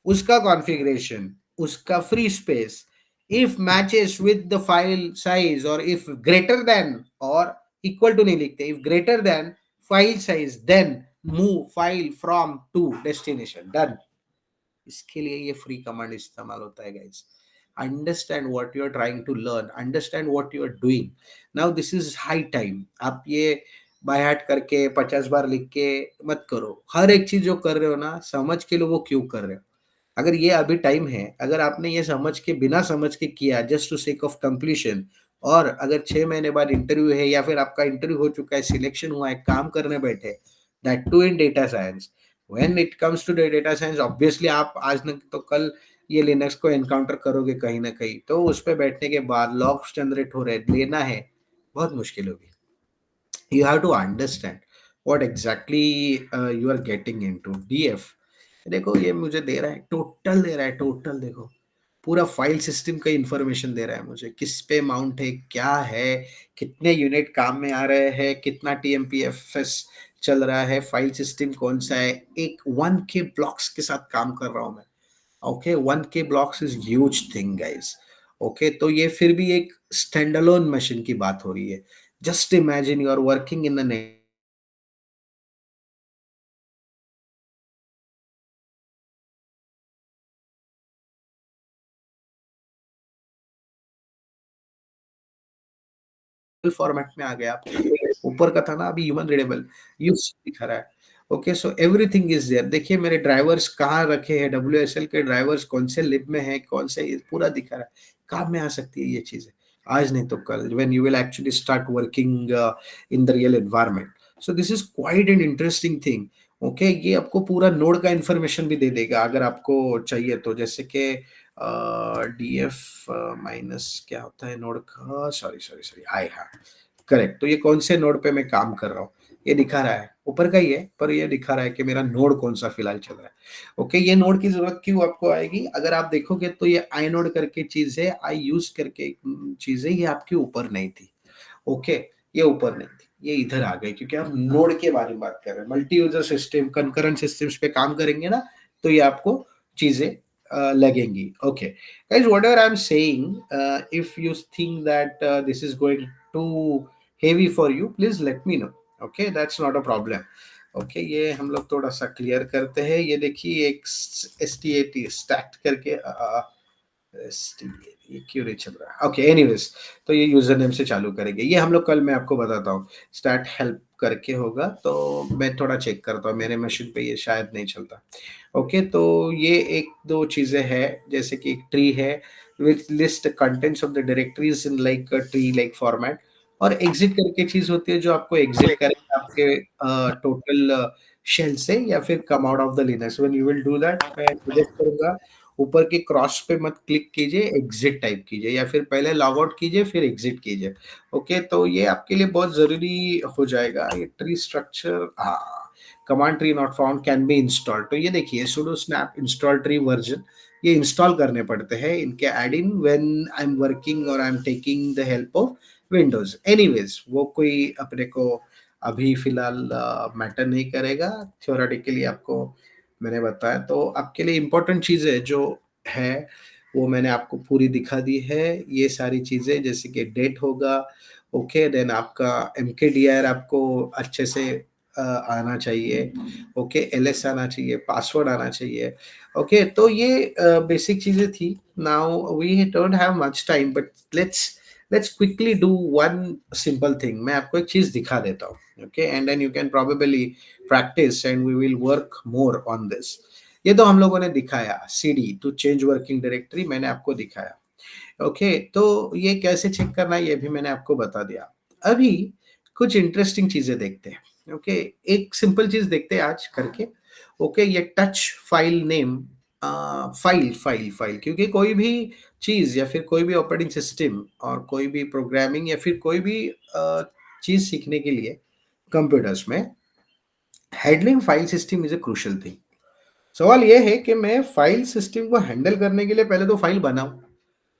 उसका कॉन्फ़िगरेशन, उसका free space, if matches with the file size, or if greater than or equal to नहीं लिखते, if greater than file size, then move file from to destination, done। इसके लिए ये फ्री कमांड इस्तेमाल होता है guys. Understand what you are trying to learn, understand what you are doing. Now this is high time. आप ये by heart करके 50 बार लिख के मत करो। हर एक चीज जो कर रहे हो ना, समझ के लो वो क्यों कर रहे हो। अगर ये अभी टाइम है, अगर आपने ये समझ के, बिना समझ के किया just to sake of completion, और अगर 6 महीने बाद इंटरव्यू है या फिर आपका इंटरव्यू हो चुका है, सिलेक्शन हुआ है, काम करने बैठे, that too in data science, when it comes to data science, obviously आप आज न तो कल ये लिनक्स को एनकाउंटर करोगे कहीं ना कहीं। तो उस पर बैठने के बाद लॉग्स जनरेट हो रहे, लेना है, बहुत मुश्किल होगी। you have to understand what exactly you are getting into। DF देखो, ये मुझे दे रहा है, टोटल दे रहा है, टोटल देखो, पूरा फाइल सिस्टम का इंफॉर्मेशन दे रहा है मुझे, किस पे माउंट है, क्या है, कितने यूनिट काम में आ रहे हैं, कितना TMPFS चल रहा है, फाइल सिस्टम कौन सा है। एक 1K ब्लॉक्स के साथ काम कर रहा हूं मैं। Okay, 1K blocks is huge thing guys. Okay, तो ये फिर भी एक स्टैंड अलोन मशीन की बात हो रही है। Just imagine you are working in the format में आ गया। आप ऊपर का था ना अभी ह्यूमन रीडेबल, यूज दिखा रहा है। Okay, so everything is there. देखिए मेरे ड्राइवर्स कहाँ रखे हैं, WSL के ड्राइवर्स कौन से लिब में है, कौन से, ये पूरा दिखा रहा है। काम में आ सकती है ये चीजें, आज नहीं तो कल, when you will actually start working in the real environment. So this is quite an interesting thing. Okay, ये आपको पूरा नोड का इंफॉर्मेशन भी दे देगा अगर आपको चाहिए तो, जैसे कि DF माइनस क्या होता है नोड का, सॉरी सॉरी सॉरी, आई हाँ, करेक्ट। तो ये कौन से नोड पे मैं काम कर रहा हूँ, ये दिखा रहा है, ऊपर का ही है पर ये दिखा रहा है कि मेरा नोड कौन सा फिलहाल चल रहा है। ओके, ये नोड की जरूरत क्यों आपको आएगी, अगर आप देखोगे तो ये आई नोड करके चीज है, आई यूज करके चीज है, ये आपके ऊपर नहीं थी। ओके, ये ऊपर नहीं थी, ये इधर आ गई क्योंकि आप नोड के बारे में बात कर रहे हैं। Multi user system, concurrent systems पे काम करेंगे ना, तो ये आपको चीजें लगेंगी। Okay guys, whatever I'm saying, if you think that this is going too heavy for you, please let me know. Okay, that's not a problem. Okay ये हम लोग थोड़ा सा क्लियर करते हैं। ये देखिए एक STAT स्टैट करके ये क्यों नहीं चल रहा है, ओके एनीवेज, तो ये यूजर नेम से चालू करेंगे, ये हम लोग कल मैं आपको बताता हूँ, स्टार्ट हेल्प करके होगा। तो मैं थोड़ा चेक करता हूँ, मेरे मशीन पे ये शायद नहीं चलता। ओके, तो ये एक दो चीजें हैं, जैसे कि एक ट्री है with list contents of the directories in like tree like format, और एग्जिट करके चीज होती है जो आपको एग्जिट करेगा आपके टोटल शेल से, या फिर come out of the Linux. When you will do that, मैं सजेस्ट करूंगा ऊपर के क्रॉस पे मत क्लिक कीजिए, एग्जिट टाइप कीजिए, या फिर पहले लॉग आउट कीजिए फिर एग्जिट कीजिए। ओके, तो ये आपके लिए बहुत जरूरी हो जाएगा। ये tree structure, command tree not found can be install, तो ये देखिए sudo snap install tree version, ये इंस्टॉल करने पड़ते हैं इनके add in when I am working और I am taking the help of Windows. Anyways, वो कोई अपने को अभी फिलहाल मैटर नहीं करेगा, थ्योरेटिकली आपको मैंने बताया। तो आपके लिए इंपॉर्टेंट चीजें जो है वो मैंने आपको पूरी दिखा दी है। ये सारी चीजें जैसे कि डेट होगा, ओके, देन आपका MKDR आपको अच्छे से आना चाहिए, ओके, LS आना चाहिए, पासवर्ड आना चाहिए। ओके, तो ये बेसिक चीजें थी। Now we don't have much time, but let's quickly do one simple thing. मैं आपको एक चीज दिखा देता हूँ, okay, and then you can probably practice and we will work more on this. ये तो हम लोगों ने दिखाया, CD to change working directory मैंने आपको दिखाया। ओके, तो ये कैसे चेक करना है ये भी मैंने आपको बता दिया। अभी कुछ इंटरेस्टिंग चीजें देखते हैं। ओके, एक सिंपल चीज देखते हैं आज करके। ओके, ये touch file name, file file file, क्योंकि कोई भी चीज या फिर कोई भी ऑपरेटिंग सिस्टम और कोई भी प्रोग्रामिंग या फिर कोई भी चीज सीखने के लिए कंप्यूटर्स में handling file system is a crucial thing. सवाल यह है कि मैं फाइल सिस्टम को हैंडल करने के लिए पहले तो फाइल बनाऊं,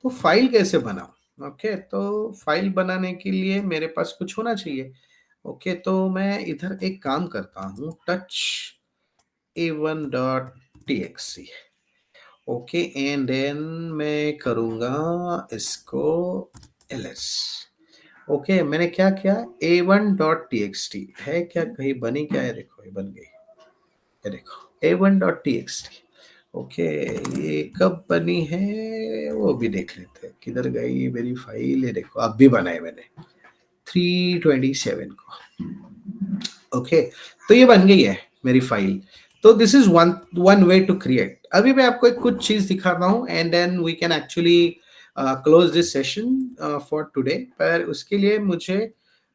तो फाइल कैसे बनाऊं। ओके, तो फाइल बनाने के लिए मेरे पास कुछ होना चाहिए। ओके, तो मैं इधर एक काम करता हूँ, touch a1.txt। Okay, and then मैं करूँगा इसको ls। ओके, मैंने क्या किया, a1.txt है क्या, कहीं बनी क्या है, देखो ये बन गई, ये देखो a1.txt। ओके, ये कब बनी है वो भी देख लेते हैं, किधर गई मेरी फाइल, ये देखो अब भी बनाए मैंने 327 को। ओके, तो ये बन गई है मेरी फाइल। तो this is one one way to create. अभी मैं आपको एक कुछ चीज दिखाता हूँ and then we can actually close this session for today. पर उसके लिए मुझे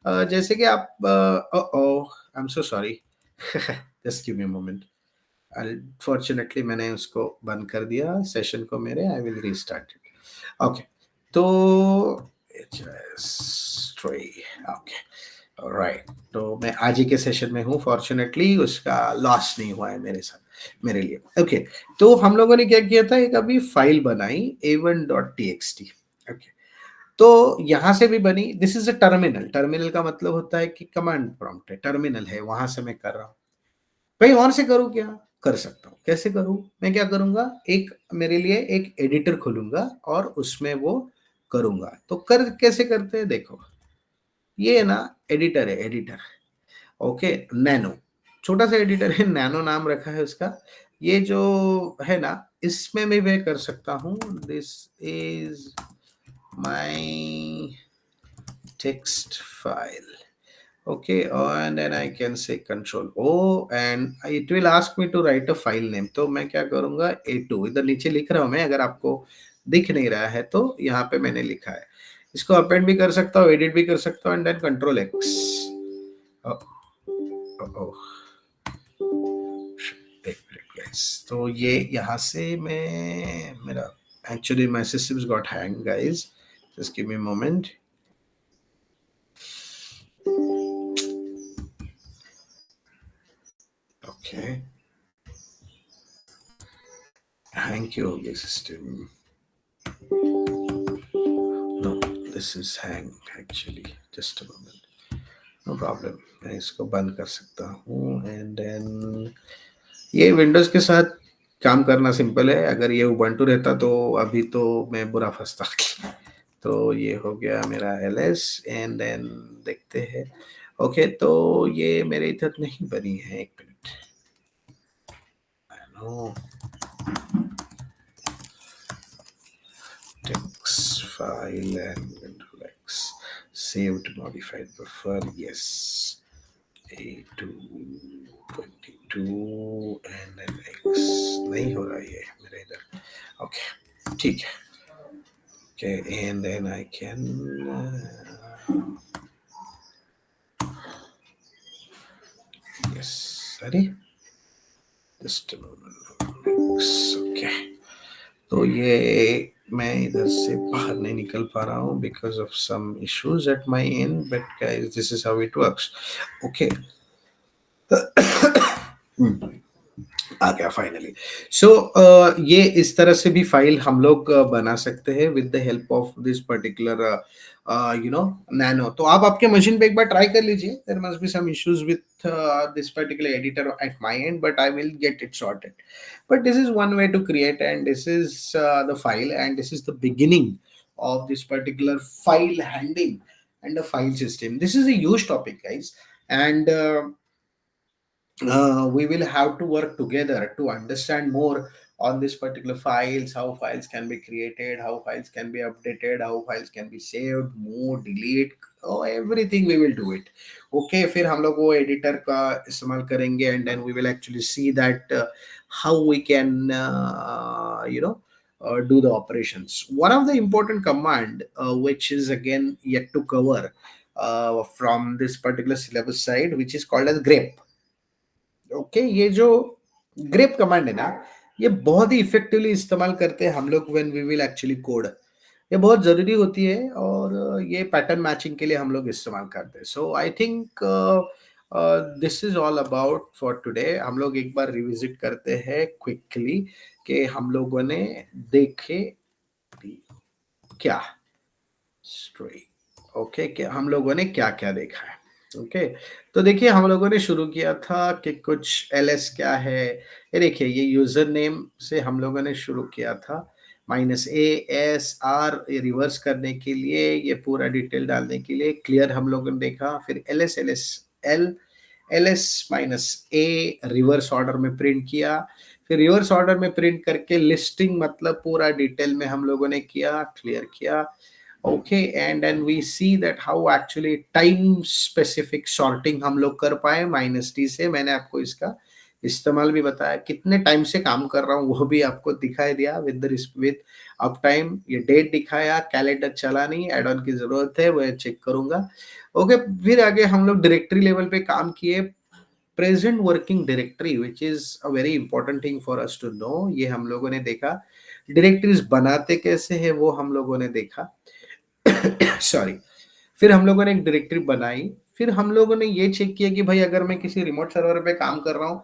जैसे कि आप I am so sorry, just give me a moment. Unfortunately मैंने उसको बंद कर दिया सेशन को मेरे, I will restart it. Okay, तो ओके राइट, तो मैं आज ही के सेशन में हूँ, फॉर्चुनेटली उसका लॉस नहीं हुआ है मेरे साथ, मेरे लिए। ओके, तो हम लोगों ने क्या किया था, एक अभी फाइल बनाई a1.txt। ओके, तो यहां से भी बनी, this is a terminal. Terminal का मतलब होता है कि कमांड प्रॉम्प्ट है, टर्मिनल है, वहां से मैं कर रहा हूँ। कहीं और से करूँ क्या, कर सकता हूँ। कैसे करूँ, मैं क्या करूंगा, एक मेरे लिए एक एडिटर खोलूंगा और उसमें वो करूंगा। तो कर कैसे करते हैं देखो, ये ना एडिटर है, एडिटर। ओके, नैनो, छोटा सा एडिटर है, नैनो नाम रखा है उसका। ये जो है ना, इसमें मैं कर सकता हूँ, this is my text file. Okay, and then I can say control O and it will ask me to write a file name. तो मैं क्या करूँगा A2 इधर नीचे लिख रहा हूँ मैं, अगर आपको दिख नहीं रहा है तो यहाँ पे मैंने लिखा है. इसको अपेंड भी कर सकता हूँ, एडिट भी कर सकता हूँ एंड देन कंट्रोल X. एक मिनट गाइस, तो ये यहाँ से मैं मेरा actually my systems got hang guys, just give me a moment. Okay, hang हो गया system. No, this is hang actually. Just a moment. No problem. मैं इसको बंद कर सकता हूँ एंड देन ये विंडोज के साथ काम करना सिंपल है. अगर ये उबंटू रहता तो अभी तो मैं बुरा फंसता. तो ये हो गया मेरा ls एंड देन देखते हैं. ओके, तो ये मेरे इधर नहीं बनी है. एक minute. No text file and control X saved modified buffer. Yes, A222 and then X नहीं हो रहा ये मेरे इधर. ओके, ठीक है. Okay, and then I can yes, sorry, just a moment. X, okay. तो ये मैं इधर से बाहर नहीं निकल पा रहा हूँ because of some issues at my end, but guys, this is how it works. Okay. आ गया फाइनली. सो ये इस तरह से भी फाइल हम लोग बना सकते हैं with the help of this particular nano. तो आप आपके मशीन पे एक बार ट्राई कर लीजिए. There must be some issues with this particular editor at my end, but I will get it sorted. But this is one way to create, and this is the file, and this is the beginning of this particular file handling and the file system. This is a huge topic, guys, and we will have to work together to understand more on this particular files, how files can be created, how files can be updated, how files can be saved, moved, delete, oh, everything we will do it. Okay, फिर हम लोग वो editor का इस्तेमाल करेंगे and then we will actually see that how we can do the operations. One of the important command which is again yet to cover from this particular syllabus side, which is called as grep. Okay, ये जो grep command है ना, ये बहुत ही effectively इस्तेमाल करते हैं हम लोग when we will actually code. ये बहुत जरूरी होती है और ये पैटर्न मैचिंग के लिए हम लोग इस्तेमाल करते हैं. So I think this is all about for today. हम लोग एक बार रिविजिट करते हैं क्विकली कि हम लोगों ने देखे क्या स्ट्रेट. ओके, कि हम लोगों ने क्या क्या देखा है. ओके, तो देखिए हम लोगों ने शुरू किया था कि कुछ ls क्या है. ये देखिए, ये यूजर नेम से हम लोगों ने शुरू किया था. -a s r ये रिवर्स करने के लिए, ये पूरा डिटेल डालने के लिए क्लियर हम लोगों ने देखा. फिर ls -a रिवर्स ऑर्डर में प्रिंट किया. फिर रिवर्स ऑर्डर में प्रिंट करके लिस्टिंग मतलब पूरा डिटेल में हम लोगों ने किया, क्लियर किया. Okay, and then we see that how actually time specific sorting हम लोग कर पाए -t से. मैंने आपको इसका इस्तेमाल भी बताया, कितने टाइम से काम कर रहा हूँ वो भी आपको दिखाई दिया विद अप टाइम. ये डेट दिखाया, कैलेंडर चला नहीं, एड ऑन की जरूरत है, वो चेक करूंगा. ओके, फिर आगे हम लोग डायरेक्टरी लेवल पे काम किए. Present working directory which is a very important thing for us to know, ये हम लोगों ने देखा. डायरेक्टरीज बनाते कैसे है वो हम लोगों ने देखा. सॉरी. फिर हम लोगों ने एक डायरेक्टरी बनाई. फिर हम लोगों ने ये चेक किया कि भाई अगर मैं किसी रिमोट सर्वर पे काम कर रहा हूँ,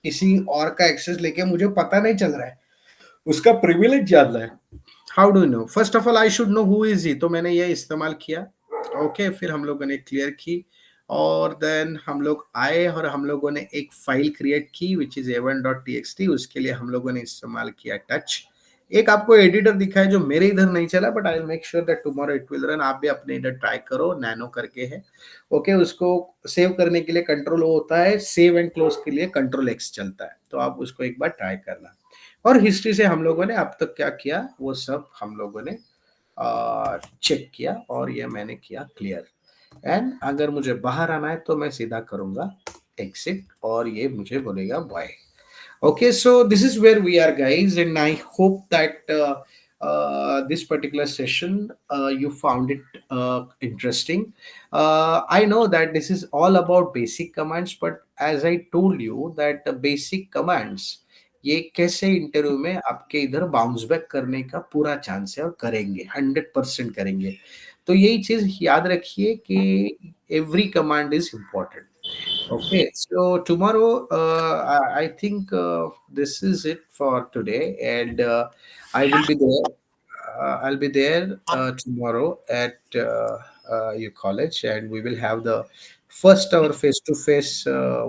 किसी और का एक्सेस लेके मुझे पता नहीं चल रहा है, उसका प्रिविलेज जानना है. How do know? First of all I should know who is he. तो मैंने ये इस्तेमाल किया. ओके, फिर हम लोगों ने क्लियर की और देन हम लोग आए और हम लोगों ने एक फाइल क्रिएट की विच इज a1.txt. उसके लिए हम लोगों ने इस्तेमाल किया टच. एक आपको एडिटर दिखा है जो मेरे इधर नहीं चला, but I will make sure that tomorrow it will run. आप भी अपने इधर ट्राई करो. नैनो करके है. ओके, उसको सेव करने के लिए कंट्रोल ओ होता है, सेव एंड क्लोज के लिए कंट्रोल एक्स चलता है. तो आप उसको एक बार ट्राई करना. और हिस्ट्री से हम लोगों ने अब तक क्या किया वो सब हम लोगों ने चेक किया और ये मैंने किया क्लियर. एंड अगर मुझे बाहर आना है तो मैं सीधा करूंगा एग्जिट और ये मुझे बोलेगा bye. Okay, so this is where we are, guys, and I hope that this particular session you found it interesting. I know that this is all about basic commands, but as I told you that the basic commands ये कैसे interview में आपके इधर bounce back करने का पूरा chance है और करेंगे 100% करेंगे. तो यही चीज याद रखिए कि every command is important. Okay, so tomorrow, I think this is it for today, and I will be there. I'll be there tomorrow at your college, and we will have the first our face-to-face,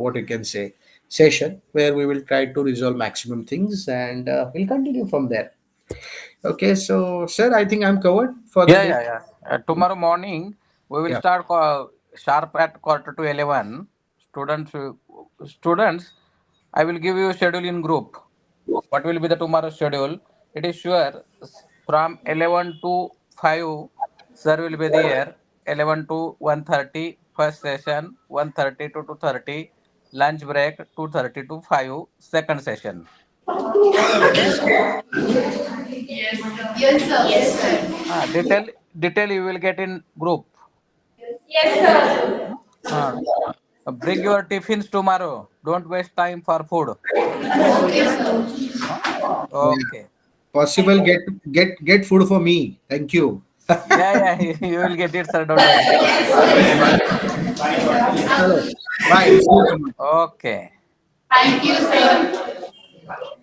what you can say, session where we will try to resolve maximum things, and we'll continue from there. Okay, so sir, I think I'm covered for the Yeah, day. yeah, yeah. Tomorrow morning we will Yeah. start sharp at quarter to 11. Students, I will give you schedule in group. What will be the tomorrow schedule? It is sure from 11 to 5, sir will be there. 11 to 1:30 first session, 1:30 to 2:30 lunch break, 2:30 to 5 second session. Okay. Yes, yes, sir. Yes, sir. Detail you will get in group. Yes, sir. Uh, Bring your tiffins tomorrow. Don't waste time for food. Okay, sir. Huh? Yeah. Okay. Possible get food for me. Thank you. Yeah, yeah, you will get it, sir. Don't worry. Hello. Bye. See you tomorrow. Okay. Thank you, sir.